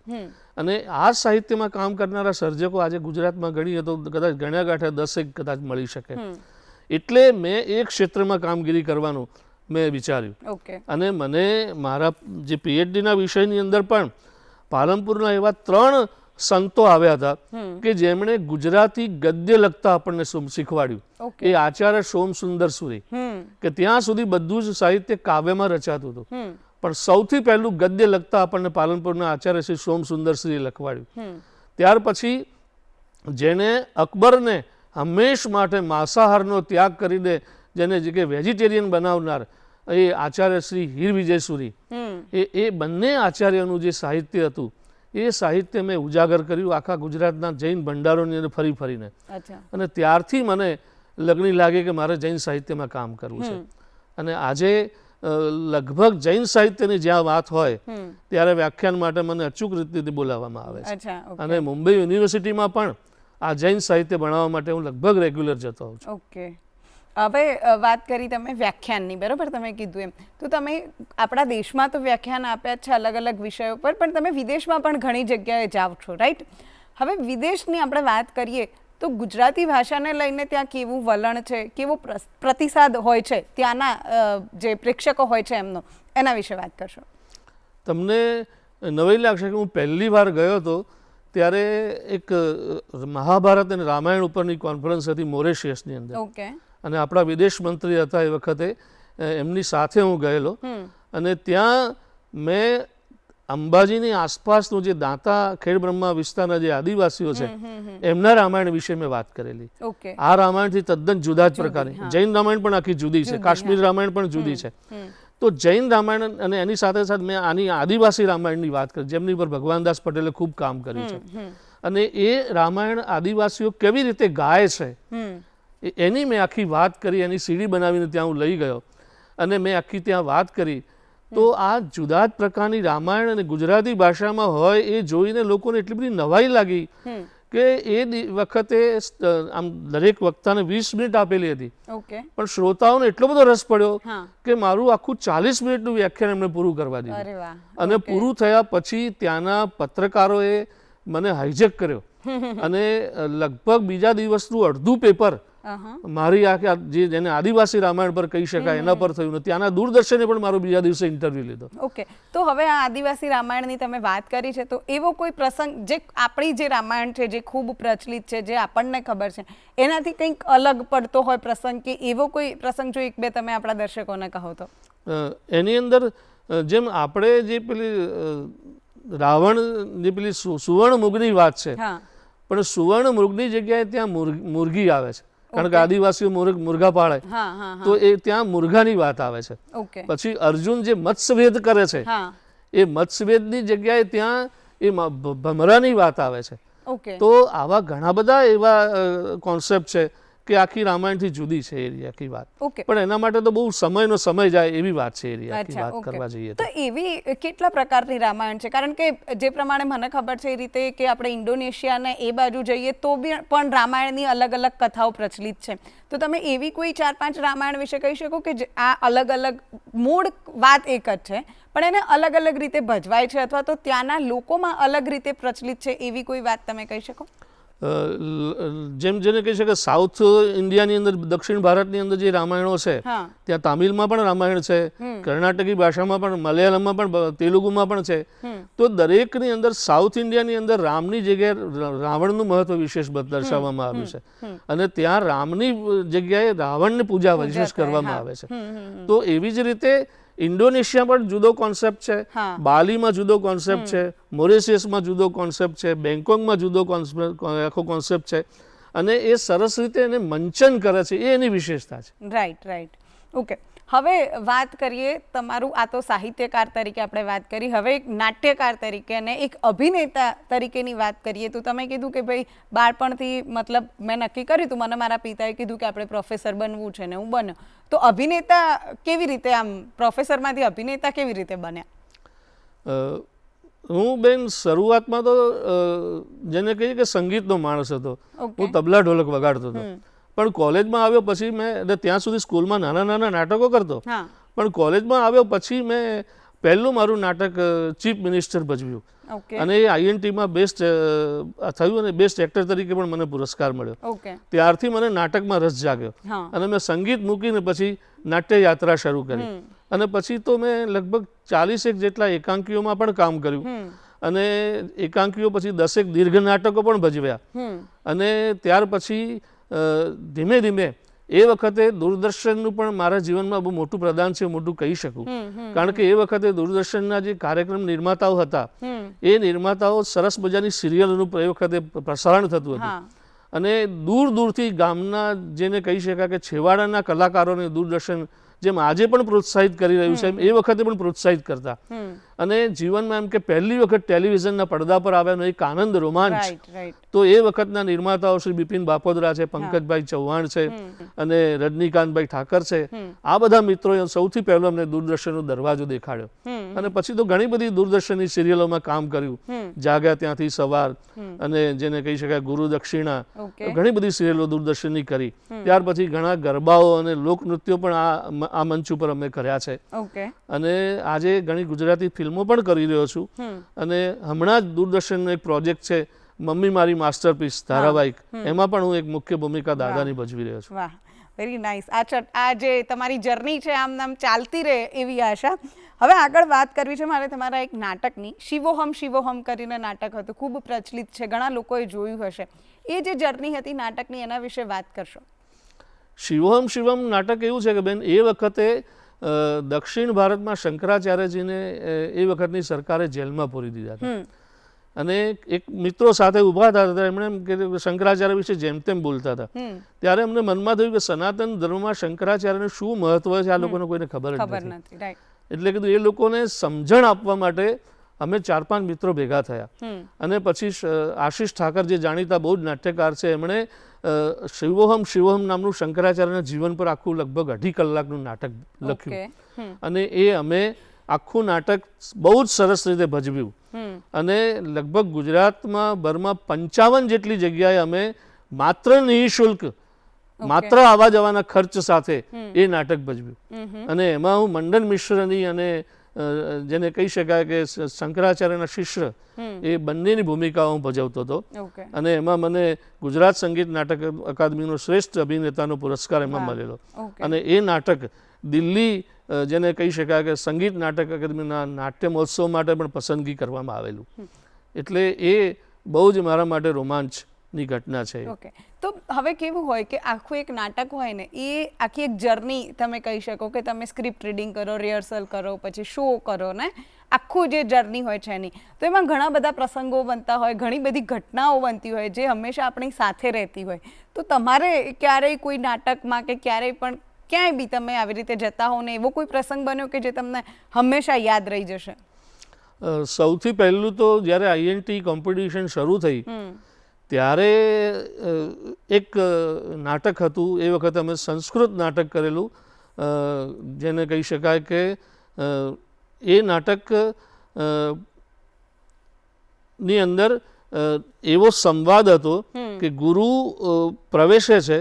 Speaker 1: અને આ સાહિત્યમાં કામ કરનારા સર્જકો આજે ગુજરાતમાં ગણીએ તો કદાચ ગણ્યા ગાંઠ્યા 10 કદાચ મળી શકે. એટલે મેં એ ક્ષેત્રમાં કામગીરી કરવાનું મેં વિચાર્યું. અને મને મારા જે PhDના વિષયની અંદર પણ પાલનપુરના એવા 3 સંતો આવ્યા હતા કે જેમણે ગુજરાતી ગદ્ય લખતા આપણને શીખવાડ્યું. એ આચાર્ય સોમસુંદર સુરી, કે ત્યાં સુધી બધું જ સાહિત્ય કાવ્યમાં રચાતું હતું, પણ સૌથી પહેલું ગદ્ય લખતા આપણને પાલનપુરના આચાર્ય શ્રી સોમસુંદર સુરીએ લખવાડ્યું. ત્યાર પછી જેને અકબરને હંમેશ માટે માંસાહારનો ત્યાગ કરીને જેને જે કે વેજીટેરિયન બનાવનાર એ આચાર્ય શ્રી હીર વિજય સુરી, એ બંને આચાર્યનું જે સાહિત્ય હતું એ સાહિત્ય મેં ઉજાગર કર્યું આખા ગુજરાતના જૈન ભંડારોની અંદર ફરી ફરીને. અને ત્યારથી મને લગ્ન લાગે કે મારે જૈન સાહિત્યમાં કામ કરવું છે. અને આજે લગભગ જૈન સાહિત્યની જ્યાં વાત હોય ત્યારે વ્યાખ્યાન માટે મને અચૂક રીતે બોલાવવામાં આવે છે. અને મુંબઈ યુનિવર્સિટીમાં પણ આ જૈન સાહિત્ય ભણાવવા માટે હું લગભગ રેગ્યુલર જતો હોઉં છું.
Speaker 2: ઓકે, હવે વાત કરી તમે વ્યાખ્યાનની, બરાબર? તમે કીધું એમ તો તમે આપણા દેશમાં તો વ્યાખ્યાન આપ્યા છે અલગ અલગ વિષયો પર, પણ તમે વિદેશમાં પણ ઘણી જગ્યાએ જાઓ છો, રાઈટ? હવે વિદેશની આપણે વાત કરીએ તો ગુજરાતી ભાષાને લઈને ત્યાં કેવું વલણ છે, કેવો પ્રતિસાદ હોય છે ત્યાંના જે પ્રેક્ષકો હોય છે એમનો, એના વિશે વાત કરશો.
Speaker 1: તમને નવાઈ લાગશે કે હું પહેલી વાર ગયો હતો ત્યારે એક મહાભારત અને રામાયણ ઉપરની કોન્ફરન્સ હતી મોરેશિયસની અંદર.
Speaker 2: ઓકે. અને
Speaker 1: આપણા વિદેશ મંત્રી હતા એ વખતે, એમની સાથે હું ગયેલો. અને ત્યાં મેં અંબાજીની આસપાસનું જે દાંતા ખેડબ્રહ્મા વિસ્તારના જે આદિવાસીઓ છે એમના રામાયણ વિશે મેં વાત કરેલી. આ રામાયણથી તદ્દન જુદા જ પ્રકારની, જૈન રામાયણ પણ આખી જુદી છે, કાશ્મીર રામાયણ પણ જુદી છે. તો જૈન રામાયણ અને એની સાથે સાથે મેં આની આદિવાસી રામાયણની વાત કરી, જેમની પર ભગવાનદાસ પટેલે ખૂબ કામ કર્યું છે. અને એ રામાયણ આદિવાસીઓ કેવી રીતે ગાય છે એની મેં આખી વાત કરી, એની સીડી બનાવીને ત્યાં હું લઈ ગયો અને મેં આખી ત્યાં વાત કરી. તો આ જુદા જ પ્રકારની રામાયણ અને ગુજરાતી ભાષામાં હોય એ જોઈને લોકોને એટલી બધી નવાઈ લાગી કે એ વખતે આમ દરેક વક્તાને 20 મિનિટ આપેલી હતી, પણ શ્રોતાઓને એટલો બધો રસ પડ્યો કે મારું આખું 40 મિનિટનું વ્યાખ્યાન એમણે પૂરું કરવા દીધું. અને પૂરું થયા પછી ત્યાંના પત્રકારોએ મને હાઈજેક કર્યો અને લગભગ બીજા દિવસનું અડધું પેપર મારી આ જેને આદિવાસી રામાયણ પર કહી શકાય એના પર થયું. ત્યાંના દૂરદર્શને પણ મારો બીજા દિવસે ઇન્ટરવ્યુ લીધો.
Speaker 2: ઓકે. તો હવે આ આદિવાસી રામાયણની તમે વાત કરી છે, તો એવો કોઈ પ્રસંગ જે આપણી જે રામાયણ છે જે ખૂબ પ્રચલિત છે, જે આપણને ખબર છે, એનાથી કંઈક અલગ પડતો હોય પ્રસંગ, કે એવો કોઈ પ્રસંગ જો એક બે તમે આપણા દર્શકોને કહો તો?
Speaker 1: એની અંદર જેમ આપણે જે પેલી રાવણ જે પેલી સુવર્ણ મૃગની વાત છે, પણ સુવર્ણ મૃગની જગ્યાએ ત્યાં મુરગી આવે છે, કારણ કે આદિવાસીઓ મુર્ગા પાળે, તો એ ત્યાં મુર્ગાની વાત આવે છે. પછી અર્જુન જે મત્સ્યવેદ કરે છે એ મત્સ્યવેદની જગ્યાએ ત્યાં એ ભમરાની વાત આવે છે. તો આવા ઘણા બધા એવા કોન્સેપ્ટ છે કે આખી રામાયણથી જુદી છે એ આખી વાત. પણ એના માટે તો બહુ સમયનો સમય જાય એવી વાત છે એ આખી વાત કરવા જઈએ
Speaker 2: તો. એવી કેટલા પ્રકારની રામાયણ છે? કારણ કે જે પ્રમાણે મને ખબર છે એ રીતે કે આપણે ઇન્ડોનેશિયા ને એ બાજુ જઈએ તો પણ રામાયણની અલગ અલગ કથાઓ પ્રચલિત છે. તો તમે એવી કોઈ 4-5 રામાયણ વિશે કહી શકો કે આ અલગ અલગ મૂળ વાત એક જ છે પણ એને અલગ અલગ રીતે ભજવાય છે, અથવા તો ત્યાંના લોકોમાં અલગ રીતે પ્રચલિત છે, એવી કોઈ વાત તમે કહી શકો?
Speaker 1: જેમ જેને કહી શકે સાઉથ ઇન્ડિયાની અંદર, દક્ષિણ ભારતની અંદર જે રામાયણો છે ત્યાં તામિલમાં પણ રામાયણ છે, કર્ણાટકી ભાષામાં પણ, મલયાલમમાં પણ, તેલુગુમાં પણ છે. તો દરેકની અંદર સાઉથ ઇન્ડિયાની અંદર રામની જગ્યાએ રાવણનું મહત્વ વિશેષ દર્શાવવામાં આવ્યું છે અને ત્યાં રામની જગ્યાએ રાવણની પૂજા વિશેષ કરવામાં આવે છે. તો એવી જ રીતે ઇન્ડોનેશિયા પણ જુદો કોન્સેપ્ટ છે, બાલીમાં જુદો કોન્સેપ્ટ છે, મોરેશિયસમાં જુદો કોન્સેપ્ટ છે, બેંકોકમાં જુદો આખો કોન્સેપ્ટ છે અને એ સરસ રીતે એને મંચન કરે છે, એ એની વિશેષતા છે.
Speaker 2: રાઈટ. ઓકે. હવે વાત કરીએ તમારું, આ તો સાહિત્યકાર તરીકે આપણે વાત કરી, હવે એક નાટ્યકાર તરીકે અને એક અભિનેતા તરીકેની વાત કરીએ. તો તમે કીધું કે ભાઈ બાળપણથી મતલબ મેં નક્કી કર્યું હતું, મને મારા પિતાએ કીધું કે આપણે પ્રોફેસર બનવું છે ને હું બન્યો. તો અભિનેતા કેવી રીતે, આમ પ્રોફેસરમાંથી અભિનેતા કેવી રીતે બન્યા?
Speaker 1: હું બેન શરૂઆતમાં તો જેને કહીએ કે સંગીતનો માણસ હતો, હું તબલા ઢોલક વગાડતો હતો. પણ કોલેજમાં આવ્યો પછી મેં, ત્યાં સુધી સ્કૂલમાં નાના નાના નાટકો કરતો, પણ કોલેજમાં આવ્યો પછી મેં પહેલું મારું નાટક ચીફ મિનિસ્ટર ભજવ્યું અને એ આઈએનટીમાં બેસ્ટ થયું અને બેસ્ટ એક્ટર તરીકે પણ મને પુરસ્કાર મળ્યો. ત્યારથી મને નાટકમાં રસ જાગ્યો અને મેં સંગીત મૂકીને પછી નાટ્ય યાત્રા શરૂ કરી અને પછી તો મેં લગભગ 40 જેટલા એકાંકીઓમાં પણ કામ કર્યું અને એકાંકીઓ પછી 10 દીર્ઘ નાટકો પણ ભજવ્યા. અને ત્યાર પછી ધીમે ધીમે એ વખતે દૂરદર્શનનું પણ મારા જીવનમાં બહુ મોટું પ્રદાન છે, મોટું કહી શકું, કારણ કે એ વખતે દૂરદર્શનના જે કાર્યક્રમ નિર્માતાઓ હતા એ નિર્માતાઓ સરસ મજાની સિરિયલનું એ વખતે પ્રસારણ થતું હતું અને દૂર દૂરથી ગામના જેને કહી શકાય કે છેવાડાના કલાકારોને દૂરદર્શન જેમ આજે પણ પ્રોત્સાહિત કરી રહ્યું છે એ વખતે પણ પ્રોત્સાહિત કરતા. અને જીવનમાં એમ કે પહેલી વખત ટેલિવિઝનના પડદા પર આવ્યાનો એક આનંદ, રોમાંચ, તો એ વખતના નિર્માતાઓ શ્રી બિપિન બાપોદરા છે, પંકજભાઈ ચૌહાણ છે અને રજનીકાંતભાઈ ઠાકર છે, આ બધા મિત્રોએ સૌથી પહેલો અમને દૂરદર્શનનો દરવાજો દેખાડ્યો. અને પછી તો ઘણી બધી દૂરદર્શનની સિરિયલોમાં કામ કર્યું, જાગ્યા ત્યાંથી સવાર અને જેને કહી શકાય ગુરુ દક્ષિણા, ઘણી બધી સિરિયલો દૂરદર્શનની કરી. ત્યાર પછી ઘણા ગરબાઓ અને લોકનૃત્યો પણ આ મંચ ઉપર અમે કર્યા છે અને આજે ઘણી ગુજરાતી ફિલ્મો પણ કરી રહ્યો છું. અને હમણાં જ દૂરદર્શનનો એક પ્રોજેક્ટ છે મમ્મી મારી માસ્ટરપીસ ધારાવાહિક, એમાં પણ હું એક મુખ્ય ભૂમિકા દાદાની ભજવી રહ્યો છું.
Speaker 2: વાહ, વેરી નાઇસ. આ જે તમારી જર્ની છે આમ ચાલતી રહે એવી આશા. હવે આગળ વાત કરવી છે મારે તમારા એક નાટકની. શિવોહમ શિવોહમ કરીને નાટક હતું, ખૂબ પ્રચલિત છે, ઘણા લોકોએ જોયું હશે. એ જે જર્ની હતી નાટકની, એના વિશે વાત કરશો?
Speaker 1: શિવોહમ શિવમ નાટક એવું છે કે બેન, એ વખતે દક્ષિણ ભારતમાં શંકરાચાર્યજીને એ વખતની સરકારે જેલમાં પૂરી દીધા હતા. અને એક મિત્રો સાથે ઊભા હતા, એમણે એમ કીધું શંકરાચાર્ય વિશે જેમ તેમ બોલતા હતા. ત્યારે અમને મનમાં થયું કે સનાતન ધર્મમાં શંકરાચાર્યનું શું મહત્વ છે, આ લોકોને કોઈને ખબર નથી. એટલે કીધું એ લોકોને સમજણ આપવા માટે અમે 4-5 મિત્રો ભેગા થયા. અને પછી આશીષ ઠાકર, જે જાણીતા બહુ જ નાટ્યકાર છે, એમણે શિવોહમ શિવોહમ નામનું શંકરાચાર્યના જીવન પર આખું લગભગ 2.5 કલાકનું નાટક લખ્યું. અને એ અમે આખું નાટક બહુ જ સરસ રીતે ભજવ્યું. અને લગભગ ગુજરાતમાં ભરમાં 55 જેટલી જગ્યાએ અમે માત્ર નિઃશુલ્ક, માત્ર આવવા જવાના ખર્ચ સાથે એ નાટક ભજવ્યું. અને એમાં હું મંડન મિશ્રની અને જેને કહી શકાય કે શંકરાચાર્યના શિષ્ય, એ બંનેની ભૂમિકાઓ હું ભજવતો હતો. અને એમાં મને ગુજરાત સંગીત નાટક અકાદમીનો શ્રેષ્ઠ અભિનેતાનો પુરસ્કાર એમાં મળેલો. અને એ નાટક દિલ્હી, જેને કહી શકાય કે સંગીત નાટક અકાદમીના નાટ્ય મહોત્સવ માટે પણ પસંદગી કરવામાં આવેલું. એટલે એ બહુ જ મારા માટે રોમાંચની ઘટના છે.
Speaker 2: ઓકે, તો હવે કેવું હોય કે આખું એક નાટક હોય ને, એ આખી એક જર્ની તમે કહી શકો કે તમે સ્ક્રિપ્ટ રીડિંગ કરો, રિહર્સલ કરો, પછી શો કરો ને, આખું જે જર્ની હોય છે એની, તો એમાં ઘણા બધા પ્રસંગો બનતા હોય, ઘણી બધી ઘટનાઓ બનતી હોય જે હંમેશા આપણી સાથે રહેતી હોય. તો તમારે ક્યારેય કોઈ નાટકમાં કે ક્યારેય પણ ક્યાંય બી તમે આવી રીતે જતા હો ને, એવો કોઈ પ્રસંગ બન્યો કે જે તમને હંમેશા યાદ રહી જશે?
Speaker 1: સૌથી પહેલું તો જ્યારે INT કોમ્પિટિશન શરૂ થઈ ત્યારે એક નાટક હતું. એ વખતે અમે સંસ્કૃત નાટક કરેલું, જેને કહી શકાય કે એ નાટક ની અંદર એવો સંવાદ હતો કે ગુરુ પ્રવેશે છે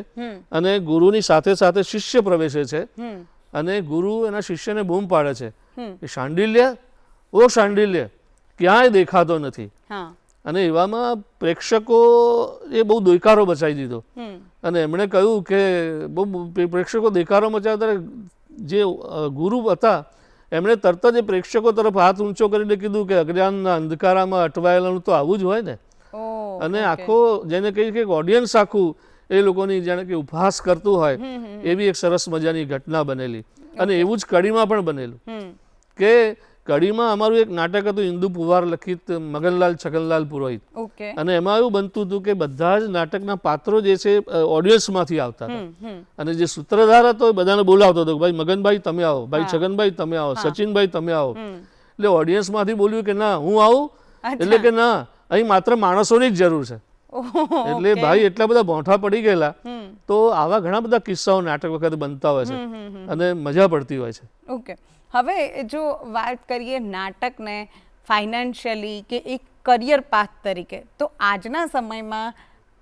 Speaker 1: અને ગુરુની સાથે સાથે શિષ્ય પ્રવેશે છે. અને ગુરુ એના શિષ્યને બૂમ પાડે છે કે શાંડિલ્ય, ઓ શાંડિલ્ય, ક્યાંય દેખાતો નથી. અને એવામાં પ્રેક્ષકો એ બહુ દેકારો મચાવી દીધો. અને એમણે કહ્યું કે બહુ પ્રેક્ષકો દેકારો મચાવતા, જે ગુરુ હતા એમણે તરત જ પ્રેક્ષકો તરફ હાથ ઊંચો કરીને કીધું કે અજ્ઞાનના અંધકારામાં અટવાયેલાનું તો આવું જ હોય ને. અને આખો, જેને કહીએ કે ઓડિયન્સ આખું એ લોકોની જાણે કે ઉપહાસ કરતું હોય, એવી એક સરસ મજાની ઘટના બનેલી. અને એવું જ કડીમાં પણ બનેલું કે કડીમાં અમારું એક નાટક હતું, હિન્દુ પુવાર લખિત મગનલાલ છગનલાલ પુરોહિત. અને એમાં એવું બનતું હતું કે બધા જ નાટકના પાત્રો જે છે ઓડિયન્સમાંથી આવતા હતા. અને જે સૂત્રધાર હતો એ બધાને બોલાવતો હતો, ભાઈ મગનભાઈ તમે આવો, ભાઈ છગનભાઈ તમે આવો, સચિનભાઈ તમે આવો. એટલે ઓડિયન્સમાંથી બોલ્યું કે ના હું આવું, એટલે કે ના, અહીં માત્ર માણસોની જ જરૂર છે. એટલે ભાઈ એટલા બધા બોંઠા પડી ગયેલા. તો આવા ઘણા બધા કિસ્સાઓ નાટક વખતે બનતા હોય છે અને મજા પડતી હોય છે.
Speaker 2: ઓકે, હવે જો વાત કરીએ નાટકને ફાઇનાન્શિયલી કે એક કરિયર પાથ તરીકે, તો આજના સમયમાં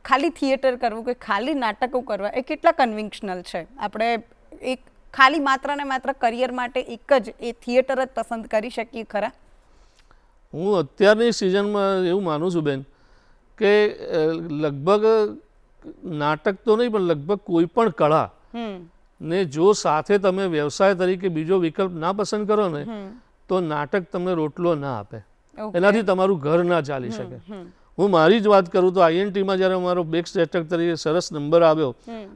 Speaker 2: ખાલી થિયેટર કરવું કે ખાલી નાટકો કરવા એ કેટલા કન્વિન્શનલ છે? આપણે એક ખાલી માત્ર ને માત્ર કરિયર માટે એક જ એ થિયેટર જ પસંદ કરી શકીએ ખરા?
Speaker 1: હું અત્યારની સિઝનમાં એવું માનું છું બેન કે લગભગ નાટક તો નહીં પણ લગભગ કોઈ પણ કળા ને જો સાથે તમે વ્યવસાય તરીકે બીજો વિકલ્પ ના પસંદ કરો ને, તો નાટક તમને રોટલો ના આપે, એનાથી તમારું ઘર ના ચાલી શકે. હું મારી જ વાત કરું તો INTમાં જ્યારે અમારો બેસ્ટ એક્ટર તરીકે સરસ નંબર આવ્યો,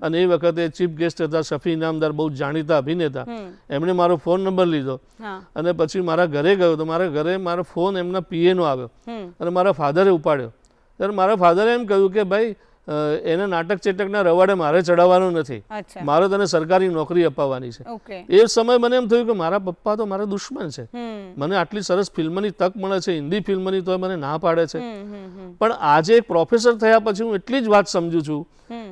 Speaker 1: અને એ વખતે ચીફ ગેસ્ટ હતા શફી ઇનામદાર, બહુ જાણીતા અભિનેતા. એમણે મારો ફોન નંબર લીધો અને પછી મારા ઘરે ગયો. તો મારા ઘરે મારો ફોન એમના PA નો આવ્યો અને મારા ફાધરે ઉપાડ્યો. ત્યારે મારા ફાધરે એમ કહ્યું કે ભાઈ એને નાટક ચેટકના રવાડે મારે ચડાવવાનો નથી, મારે તને સરકારી નોકરી અપાવવાની છે. એ સમય મને એમ થયું કે મારા પપ્પા તો મારા દુશ્મન છે, મને આટલી સરસ ફિલ્મની તક મળે છે, હિન્દી ફિલ્મની, તો મને ના પાડે છે. પણ આજે એક પ્રોફેસર થયા પછી હું એટલી જ વાત સમજુ છું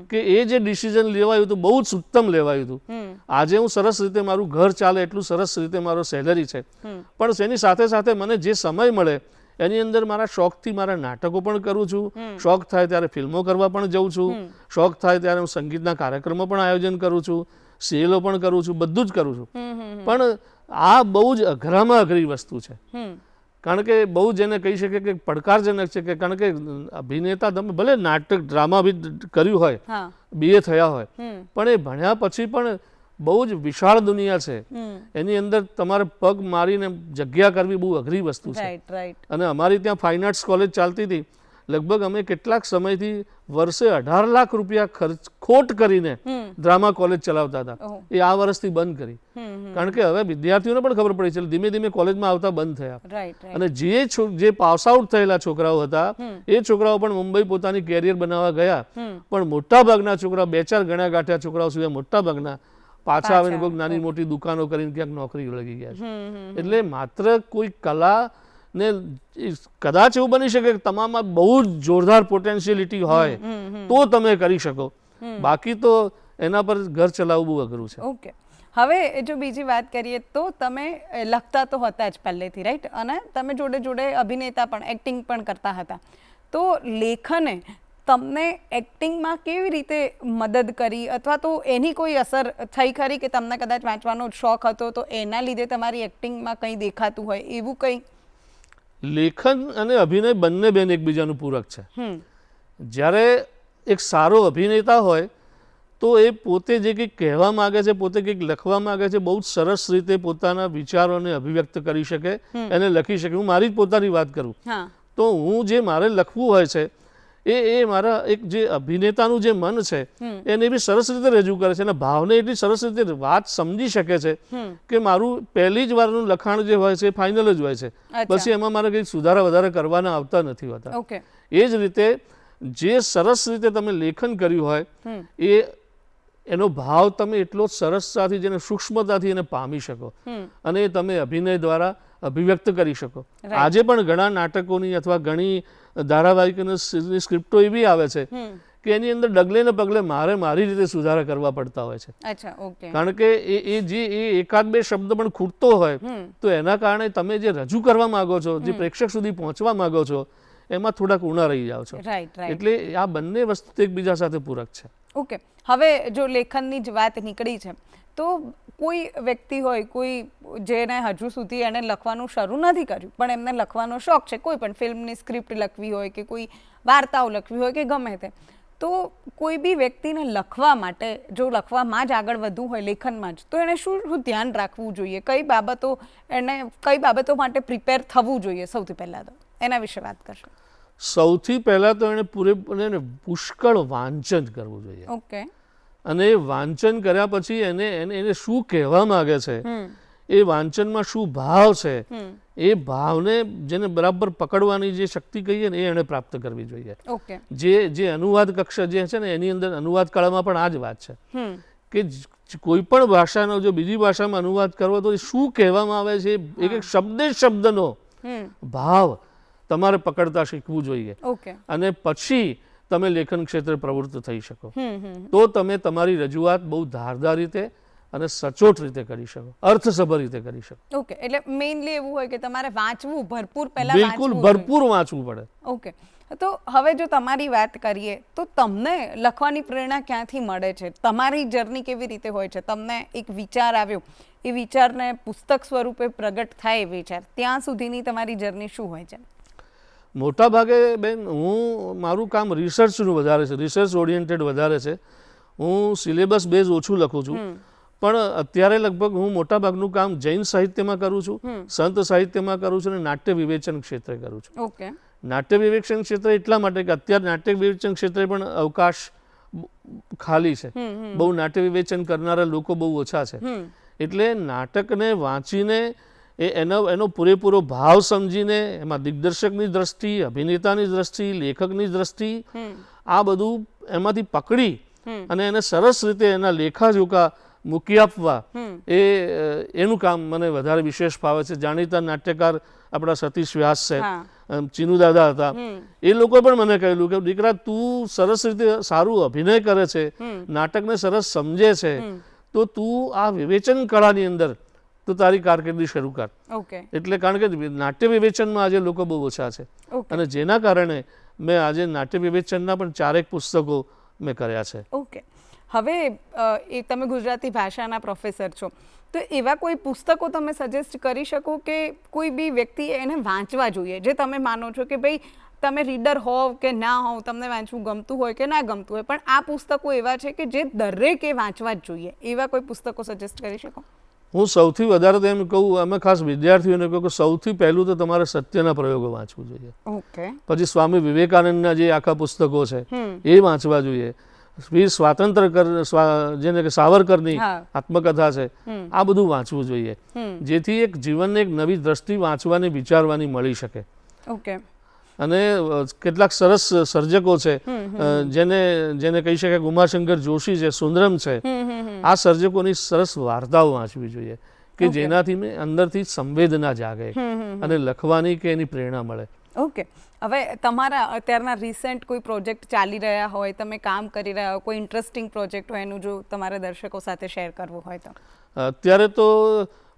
Speaker 1: કે એ જે ડિસિઝન લેવાયું હતું બહુ જ ઉત્તમ લેવાયું હતું. આજે હું સરસ રીતે મારું ઘર ચાલે એટલું સરસ રીતે મારો સેલરી છે, પણ તેની સાથે સાથે મને જે સમય મળે એની અંદર મારા શોખથી મારા નાટકો પણ કરું છું, શોખ થાય ત્યારે ફિલ્મો કરવા પણ જઉં છું, શોખ થાય ત્યારે હું સંગીતના કાર્યક્રમો પણ આયોજન કરું છું, સેલો પણ કરું છું, બધું જ કરું છું. પણ આ બહુ જ અઘરામાં અઘરી વસ્તુ છે. કારણ કે બહુ જેને કહી શકે કે પડકારજનક છે કે કારણ કે અભિનેતા તમે ભલે નાટક ડ્રામા બી કર્યું હોય, BA થયા હોય, પણ એ ભણ્યા પછી પણ બહુ જ વિશાળ દુનિયા છે, એની અંદર તમારે પગ મારીને જગ્યા કરવી બહુ અઘરી વસ્તુ છે. અને અમારી ત્યાં ફાઇન આર્ટ્સ કોલેજ ચાલતી હતી, લગભગ અમે કેટલાક સમયથી વર્ષે 18 લાખ રૂપિયા ખોટ કરીને ડ્રામા કોલેજ ચલાવતા હતા. એ આ વર્ષથી બંધ કરી, કારણ કે હવે વિદ્યાર્થીઓને પણ ખબર પડી છે, ધીમે ધીમે કોલેજમાં આવતા બંધ થયા. અને જે પાસ આઉટ થયેલા છોકરાઓ હતા એ છોકરાઓ પણ મુંબઈ પોતાની કેરિયર બનાવવા ગયા, પણ મોટા ભાગના છોકરાઓ 2-4 ગણ્યા ગાંઠ્યા છોકરાઓ સિવાય મોટા ભાગના પાછા આવીને કોઈક નાની મોટી દુકાનો કરીને ક્યાંક નોકરી લગી ગયા છે. એટલે માત્ર કોઈ કલા ને કદાચ એવું બની શકે કે તમામમાં બહુ જ જોરદાર પોટેન્શિયલિટી હોય તો તમે કરી શકો, બાકી તો એના પર ઘર ચલાવવું બહુ અઘરું છે.
Speaker 2: ઓકે, હવે જો બીજી વાત કરીએ તો તમે લખતા તો હતા જ પહેલેથી, રાઈટ, અને તમે જોડે જોડે અભિનેતા પણ એક્ટિંગ પણ કરતા હતા, તો લેખને તમને એક્ટિંગમાં કેવી રીતે મદદ કરી, અથવા તો એની કોઈ અસર થઈ ખરી કે તમને કદાચ વાંચવાનો શોખ હતો તો એના લીધે તમારી એક્ટિંગમાં કંઈ દેખાતું હોય એવું કંઈ?
Speaker 1: લેખન અને અભિનય બંને બેન એકબીજાનું પૂરક છે. જ્યારે એક સારો અભિનેતા હોય તો એ પોતે જે કંઈક કહેવા માગે છે, પોતે કંઈક લખવા માગે છે, બહુ જ સરસ રીતે પોતાના વિચારોને અભિવ્યક્ત કરી શકે, એને લખી શકે. હું મારી જ પોતાની વાત કરું તો હું જે મારે લખવું હોય છે એ મારા એક જે અભિનેતાનું જે મન છે એને બી સરસ રીતે રજૂ કરે છે અને ભાવને એટલી સરસ રીતે વાત સમજી શકે છે કે મારું પહેલી જ વારનું લખાણ જે હોય છે એ ફાઇનલ જ હોય છે, પછી એમાં મારે કંઈક સુધારા વધારે કરવાના આવતા નથી હોતા. એ જ રીતે જે સરસ રીતે તમે લેખન કર્યું હોય એનો ભાવ તમે એટલો સરસતાથી જેને સૂક્ષ્મતાથી એને પામી શકો અને એ તમે અભિનય દ્વારા અભિવ્યક્ત કરી શકો. આજે પણ ઘણા નાટકોની અથવા ઘણી ધારાવાહિકોની સ્ક્રિપ્ટો એવી આવે છે કે એની અંદર ડગલે ને પગલે મારી રીતે સુધારા કરવા પડતા હોય છે, કારણ કે એ જે એકાદ બે શબ્દ પણ ખૂટતો હોય તો એના કારણે તમે જે રજૂ કરવા માંગો છો, જે પ્રેક્ષક સુધી પહોંચવા માંગો છો, એમાં થોડાક ઊણા રહી જાઓ છો. એટલે આ બંને વસ્તુ એકબીજા સાથે પૂરક છે.
Speaker 2: ઓકે, હવે જો લેખનની જ વાત નીકળી છે તો કોઈ વ્યક્તિ હોય, કોઈ જેને હજુ સુધી એને લખવાનું શરૂ નથી કર્યું પણ એમને લખવાનો શોખ છે, કોઈ પણ ફિલ્મની સ્ક્રિપ્ટ લખવી હોય કે કોઈ વાર્તાઓ લખવી હોય કે ગમે તે, તો કોઈ બી વ્યક્તિને લખવા માટે જો લખવામાં જ આગળ વધવું હોય લેખનમાં જ, તો એને શું ધ્યાન રાખવું જોઈએ, કઈ બાબતો માટે પ્રિપેર થવું જોઈએ? સૌથી પહેલાં તો એના વિશે વાત કરશો.
Speaker 1: સૌથી પહેલાં તો એને પૂરેપૂરે પુષ્કળ વાંચન કરવું જોઈએ.
Speaker 2: ઓકે,
Speaker 1: અને એ વાંચન કર્યા પછી એને શું કહેવા માંગે છે, એ વાંચનમાં શું ભાવ છે, એ ભાવને જેને બરાબર પકડવાની જે શક્તિ કહીએ ને એ એને પ્રાપ્ત કરવી જોઈએ. જે અનુવાદ કક્ષા જે છે ને એની અંદર અનુવાદ કળામાં પણ આ જ વાત છે કે કોઈ પણ ભાષાનો જો બીજી ભાષામાં અનુવાદ કરવો તો શું કહેવામાં આવે છે, એક શબ્દનો ભાવ તમારે પકડતા શીખવું જોઈએ અને પછી તમે લેખન ક્ષેત્રે પ્રવૃત્ત થઈ શકો, તો તમે તમારી રજૂઆત બહુ ધારદાર રીતે અને સચોટ રીતે કરી શકો, અર્થસભર રીતે કરી શકો.
Speaker 2: ઓકે, એટલે મેઇનલી એવું હોય કે તમારે વાંચવું ભરપૂર, પહેલા
Speaker 1: બિલકુલ ભરપૂર વાંચવું પડે.
Speaker 2: ઓકે, તો હવે જો તમારી વાત કરીએ તો તમને લખવાની પ્રેરણા ક્યાંથી મળે છે? તમારી જર્ની કેવી રીતે હોય છે? તમને એક વિચાર આવ્યો, એ વિચારને પુસ્તક સ્વરૂપે પ્રગટ થાય એ વિચાર, ત્યાં સુધીની તમારી જર્ની શું હોય છે?
Speaker 1: મોટા ભાગે બેન મારું કામ રિસર્ચનું વધારે છે, રિસર્ચ ઓરિએન્ટેડ વધારે છે. હું સિલેબસ બેઝ ઓછું લખું છું, પણ અત્યારે લગભગ હું મોટા ભાગનું કામ જૈન સાહિત્યમાં કરું છું, સંત સાહિત્યમાં કરું છું અને નાટ્ય વિવેચન ક્ષેત્રે કરું છું. નાટ્ય વિવેચન ક્ષેત્ર એટલા માટે કે અત્યારે નાટ્ય વિવેચન ક્ષેત્રે પણ અવકાશ ખાલી છે, બહુ નાટ્ય વિવેચન કરનારા લોકો બહુ ઓછા છે. એટલે નાટકને વાંચીને એનો પૂરેપૂરો ભાવ સમજીને એમાં દિગ્દર્શકની દ્રષ્ટિ, અભિનેતાની દ્રષ્ટિ, લેખકની દ્રષ્ટિ, આ બધું એમાંથી પકડી અને એને સરસ રીતે એના લેખાજોખા મૂકી આપવા, એનું કામ મને વધારે વિશેષ ફાવે છે. જાણીતા નાટ્યકાર આપણા સતીશ વ્યાસ છે, ચીનુ દાદા હતા, એ લોકોએ પણ મને કહેલું કે દીકરા તું સરસ રીતે સારું અભિનય કરે છે, નાટકને સરસ સમજે છે, તો તું આ વિવેચન કળાની અંદર તો તારી કારકિર્દી શરૂ કર. એટલે કારણ કે નાટ્ય વિવેચનમાં આજે લોકો બહુ ઓછા છે અને જેના કારણે મેં આજે નાટ્ય વિવેચનના પણ 4 પુસ્તકો મેં કર્યા છે.
Speaker 2: ઓકે, હવે એ તમે ગુજરાતી ભાષાના પ્રોફેસર છો, તો એવા કોઈ પુસ્તકો તમે સજેસ્ટ કરી શકો કે કોઈ બી વ્યક્તિ એને વાંચવા જોઈએ, જે તમે માનો છો કે ભાઈ તમે રીડર હોવ કે ના હોવ, તમને વાંચવું ગમતું હોય કે ના ગમતું હોય, પણ આ પુસ્તકો એવા છે કે જે દરેકે વાંચવા જ જોઈએ, એવા કોઈ પુસ્તકો સજેસ્ટ કરી શકો?
Speaker 1: હું સૌથી વધારે તો એમ કહું, અમે ખાસ વિદ્યાર્થીઓને કહું કે સૌથી પહેલું તો તમારે સત્યના પ્રયોગો વાંચવું જોઈએ.
Speaker 2: ઓકે.
Speaker 1: પછી સ્વામી વિવેકાનંદના જે આખા પુસ્તકો છે એ વાંચવા જોઈએ. વીર સ્વાતંત્ર્ય જેને કે સાવરકરની આત્મકથા છે, આ બધું વાંચવું જોઈએ, જેથી એક જીવનને એક નવી દ્રષ્ટિ વાંચવાની વિચારવાની મળી શકે.
Speaker 2: ઓકે.
Speaker 1: અને કેટલાક સરસ સર્જકો છે, જેને કહી શકાય ઉમાશંકર જોશી છે, સુંદરમ છે, આ સર્જકોની સરસ વાર્તાઓ વાંચવી જોઈએ કે જેનાથી મેં અંદરથી સંવેદના જાગે અને લખવાની કે એની પ્રેરણા મળે.
Speaker 2: ઓકે. હવે તમારા અત્યારના રિસેન્ટ કોઈ પ્રોજેક્ટ ચાલી રહ્યા હોય, તમે કામ કરી રહ્યા હોય, કોઈ ઇન્ટરેસ્ટિંગ પ્રોજેક્ટ હોય, એનું જો તમારા દર્શકો સાથે શેર કરવું હોય તો?
Speaker 1: અત્યારે તો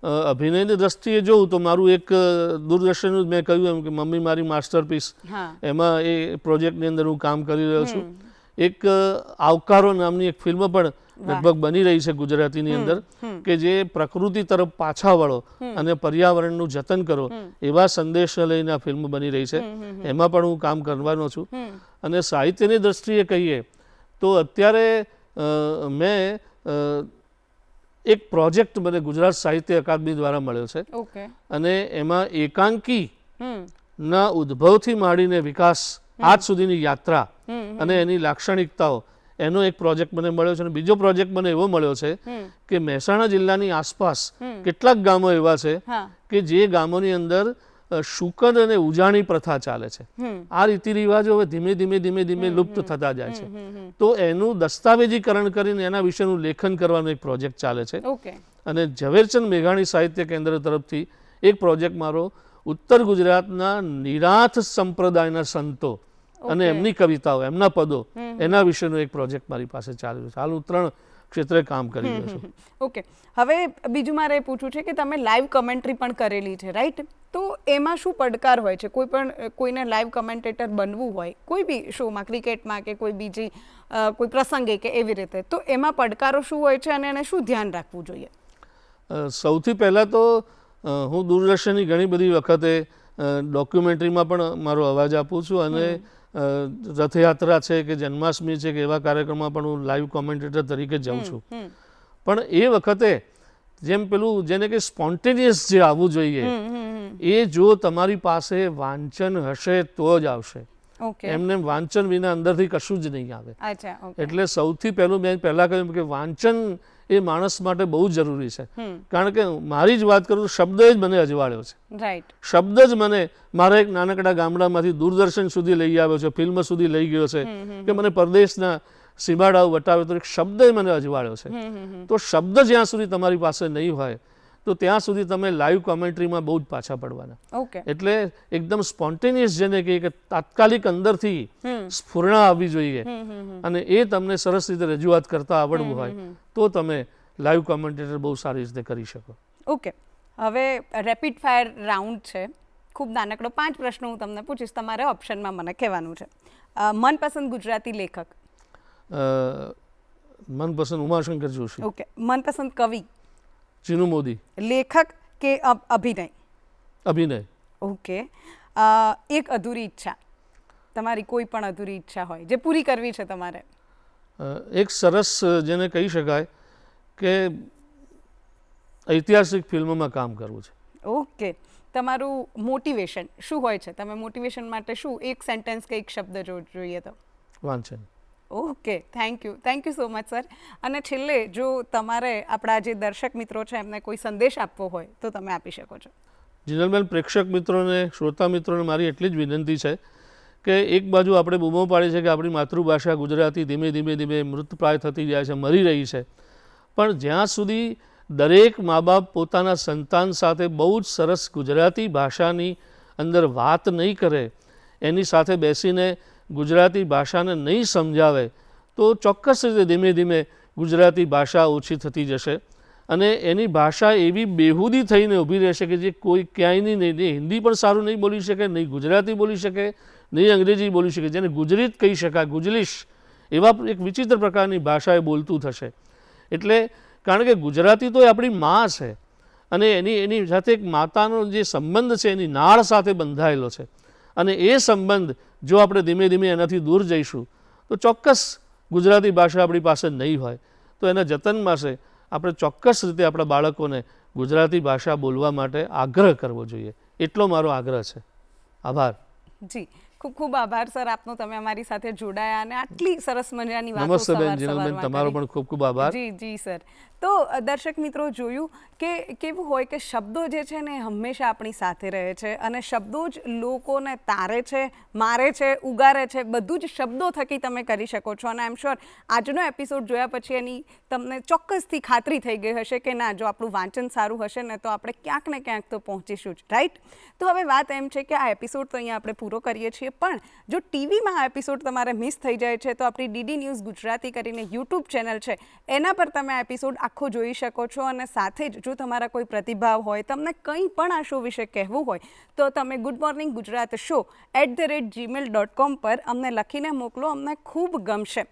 Speaker 1: અભિનયની દ્રષ્ટિએ જોઉં તો મારું એક દૂરદર્શનનું મેં કહ્યું એમ કે મમ્મી મારી માસ્ટરપીસ, એમાં એ પ્રોજેક્ટની અંદર હું કામ કરી રહ્યો છું. એક આવકારો નામની એક ફિલ્મ પણ લગભગ બની રહી છે ગુજરાતીની અંદર, કે જે પ્રકૃતિ તરફ પાછા વળો અને પર્યાવરણનું જતન કરો એવા સંદેશને લઈને આ ફિલ્મ બની રહી છે. એમાં પણ હું કામ કરવાનો છું. અને સાહિત્યની દ્રષ્ટિએ કહીએ તો અત્યારે મેં એક પ્રોજેક્ટ મને ગુજરાત સાહિત્ય અકાદમી દ્વારા મળ્યો છે, અને એમાં એકાંકી ના ઉદ્ભવથી માંડીને વિકાસ આજ સુધીની યાત્રા અને એની લાક્ષણિકતાઓ, એનો એક પ્રોજેક્ટ મને મળ્યો છે. અને બીજો પ્રોજેક્ટ મને એવો મળ્યો છે કે મહેસાણા જિલ્લાની આસપાસ કેટલાક ગામો એવા છે કે જે ગામોની અંદર શુકન અને ઉજાણી પ્રથા ચાલે છે. આ રીતિ રિવાજો હવે ધીમે ધીમે ધીમે ધીમે લુપ્ત થતા જાય છે, તો એનું દસ્તાવેજીકરણ કરીને એના વિશેનું લેખન કરવાનો એક પ્રોજેક્ટ ચાલે છે. અને ઝવેરચંદ મેઘાણી સાહિત્ય કેન્દ્ર તરફથી એક પ્રોજેક્ટ મારો ઉત્તર ગુજરાતના નિરાથ સંપ્રદાયના સંતો અને એમની કવિતાઓ, એમના પદો, એના વિશેનો એક પ્રોજેક્ટ મારી પાસે ચાલી રહ્યો છે. હાલ હું 3 ક્ષેત્રે કામ કરી રહ્યો છું.
Speaker 2: ઓકે. હવે બીજું મારે એ પૂછવું છે કે તમે લાઈવ કમેન્ટ્રી પણ કરેલી છે, રાઈટ? તો એમાં શું પડકાર હોય છે? કોઈને લાઈવ કમેન્ટેટર બનવું હોય કોઈ બી શોમાં, ક્રિકેટમાં કે કોઈ બીજી કોઈ પ્રસંગે કે એવી રીતે, તો એમાં પડકારો શું હોય છે અને એને શું ધ્યાન રાખવું જોઈએ?
Speaker 1: સૌથી પહેલાં તો હું દૂરદર્શનની ઘણી બધી વખતે ડોક્યુમેન્ટરીમાં પણ મારો અવાજ આપું છું, અને રથયાત્રા છે કે જન્માષ્ટમી છે કે એવા કાર્યક્રમમાં પણ હું લાઈવ કોમેન્ટેટર તરીકે જાઉં છું. પણ એ વખતે જેમ પેલું જેને કે સ્પોન્ટેનિયસ જે આવવું જોઈએ, એ જો તમારી પાસે વાંચન હશે તો જ આવશે. એમને વાંચન વિના અંદરથી કશું જ નહીં આવે. એટલે સૌથી પહેલું મેં પહેલાં કહ્યું કે વાંચન એ માણસ માટે બહુ જરૂરી છે. કારણ કે મારી જ વાત કરું તો શબ્દ જ મને અજવાળ્યો છે. શબ્દ જ મને મારા એક નાનકડા ગામડામાંથી દૂરદર્શન સુધી લઈ આવ્યો છે, ફિલ્મ સુધી લઈ ગયો છે, કે મને પરદેશના સીમાડાઓ વટાવ્યો તો એક શબ્દ મને અજવાળ્યો છે. તો શબ્દ જ્યાં સુધી તમારી પાસે નહીં હોય તો ત્યાં સુધી તમે લાઈવ કોમેન્ટ્રીમાં બહુ જ પાછા પડવાના. એટલે એકદમ સ્પોન્ટેનિયસ જેને કે તાત્કાલિક અંદરથી સ્ફુરણા આવવી જોઈએ, અને એ તમને સરસ રીતે રજૂઆત કરતા આવડવું હોય તો તમે લાઈવ કોમેન્ટેટર બહુ સારી રીતે કરી શકો.
Speaker 2: ઓકે. હવે રેપિડ ફાયર રાઉન્ડ છે, ખૂબ નાનકડો 5 પ્રશ્નો હું તમને પૂછીશ, તમારે ઓપ્શનમાં મને કહેવાનું છે. મનપસંદ ગુજરાતી લેખક?
Speaker 1: મનપસંદ ઉમાશંકર જોશી.
Speaker 2: ઓકે. મનપસંદ કવિ?
Speaker 1: ચીનુ મોદી.
Speaker 2: લેખક કે અભિનય?
Speaker 1: અભિનય.
Speaker 2: ઓકે. એક અધૂરી ઈચ્છા, તમારી કોઈ પણ અધૂરી ઈચ્છા હોય જે પૂરી કરવી છે તમારે?
Speaker 1: એક સરસ જેને કહી શકાય કે ઐતિહાસિક ફિલ્મોમાં કામ કરવું છે.
Speaker 2: ઓકે. તમારું મોટિવેશન શું હોય છે? તમે મોટિવેશન માટે શું એક સેન્ટેન્સ કે એક શબ્દ જોઈએ તો?
Speaker 1: વાંચન.
Speaker 2: Okay. Thank you so much sir. અને છેલ્લે જો તમારે આપણા જે દર્શક મિત્રો છે એમને કોઈ સંદેશ આપવો હોય તો તમે આપી શકો છો.
Speaker 1: જીનલબેન, પ્રેક્ષક મિત્રોને, શ્રોતા મિત્રોને મારી એટલી જ વિનંતી છે કે એક બાજુ આપણે બૂમો પાડી છે કે આપણી માતૃભાષા ગુજરાતી ધીમે ધીમે ધીમે મૃતપ્રાય થતી જાય છે, મરી રહી છે, પણ જ્યાં સુધી દરેક મા બાપ પોતાના સંતાન સાથે બહુ જ સરસ ગુજરાતી ભાષાની અંદર વાત નહીં કરે, એની સાથે બેસીને ગુજરાતી ભાષાને નહીં સમજાવે, તો ચોક્કસ રીતે ધીમે ધીમે ગુજરાતી ભાષા ઓછી થતી જશે, અને એની ભાષા એવી બેહુદી થઈને ઊભી રહેશે કે જે કોઈ ક્યાંયની નહીં, હિન્દી પણ સારું નહીં બોલી શકે, નહીં ગુજરાતી બોલી શકે, નહીં અંગ્રેજી બોલી શકે, જેને ગુજરીત કહી શકાય, ગુજલીશ એવા એક વિચિત્ર પ્રકારની ભાષા એ બોલતું થશે. એટલે કારણ કે ગુજરાતી તો એ આપણી મા છે અને એની સાથે એક માતાનો જે સંબંધ છે એની નાળ સાથે બંધાયેલો છે અને એ સંબંધ જો આપણે ધીમે ધીમે એનાથી દૂર જઈશું તો ચોક્કસ ગુજરાતી ભાષા આપણી પાસે નહીં હોય. તો એના જતન માટે આપણે ચોક્કસ રીતે આપણા બાળકોને ગુજરાતી ભાષા બોલવા માટે આગ્રહ કરવો જોઈએ. એટલો મારો આગ્રહ છે. આભાર.
Speaker 2: જી, ખૂબ ખૂબ આભાર સર આપનો, તમે અમારી સાથે જોડાયા અને આટલી સરસ મજાની વાતો
Speaker 1: નમસ્તે બેન જીનલબેન, તમારો પણ ખૂબ ખૂબ આભાર.
Speaker 2: જી જી સર. તો દર્શક મિત્રો, જોયું કે કેવું હોય કે શબ્દો જે છે ને હંમેશા આપણી સાથે રહે છે અને શબ્દો જ લોકોને તારે છે, મારે છે, ઉગારે છે, બધું જ શબ્દો થકી તમે કરી શકો છો. અને આઈ એમ શ્યોર આજનો એપિસોડ જોયા પછી એની તમને ચોક્કસથી ખાતરી થઈ ગઈ હશે કે ના, જો આપણું વાંચન સારું હશે ને તો આપણે ક્યાંક ને ક્યાંક તો પહોંચીશું જ, રાઈટ? તો હવે વાત એમ છે કે આ એપિસોડ તો અહીંયા આપણે પૂરો કરીએ છીએ, પણ જો ટીવીમાં આ એપિસોડ તમારે મિસ થઈ જાય છે તો આપણી ડીડી ન્યૂઝ ગુજરાતી કરીને યુટ્યુબ ચેનલ છે, એના પર તમે આ એપિસોડ આખો જોઈ શકો છો. અને સાથે જ જો તમારા કોઈ પ્રતિભાવ હોય, તમને કંઈ પણ આ શો વિશે કહેવું હોય તો તમે good morning Gujarat show @gmail.com પર અમને લખીને મોકલો, અમને ખૂબ ગમશે.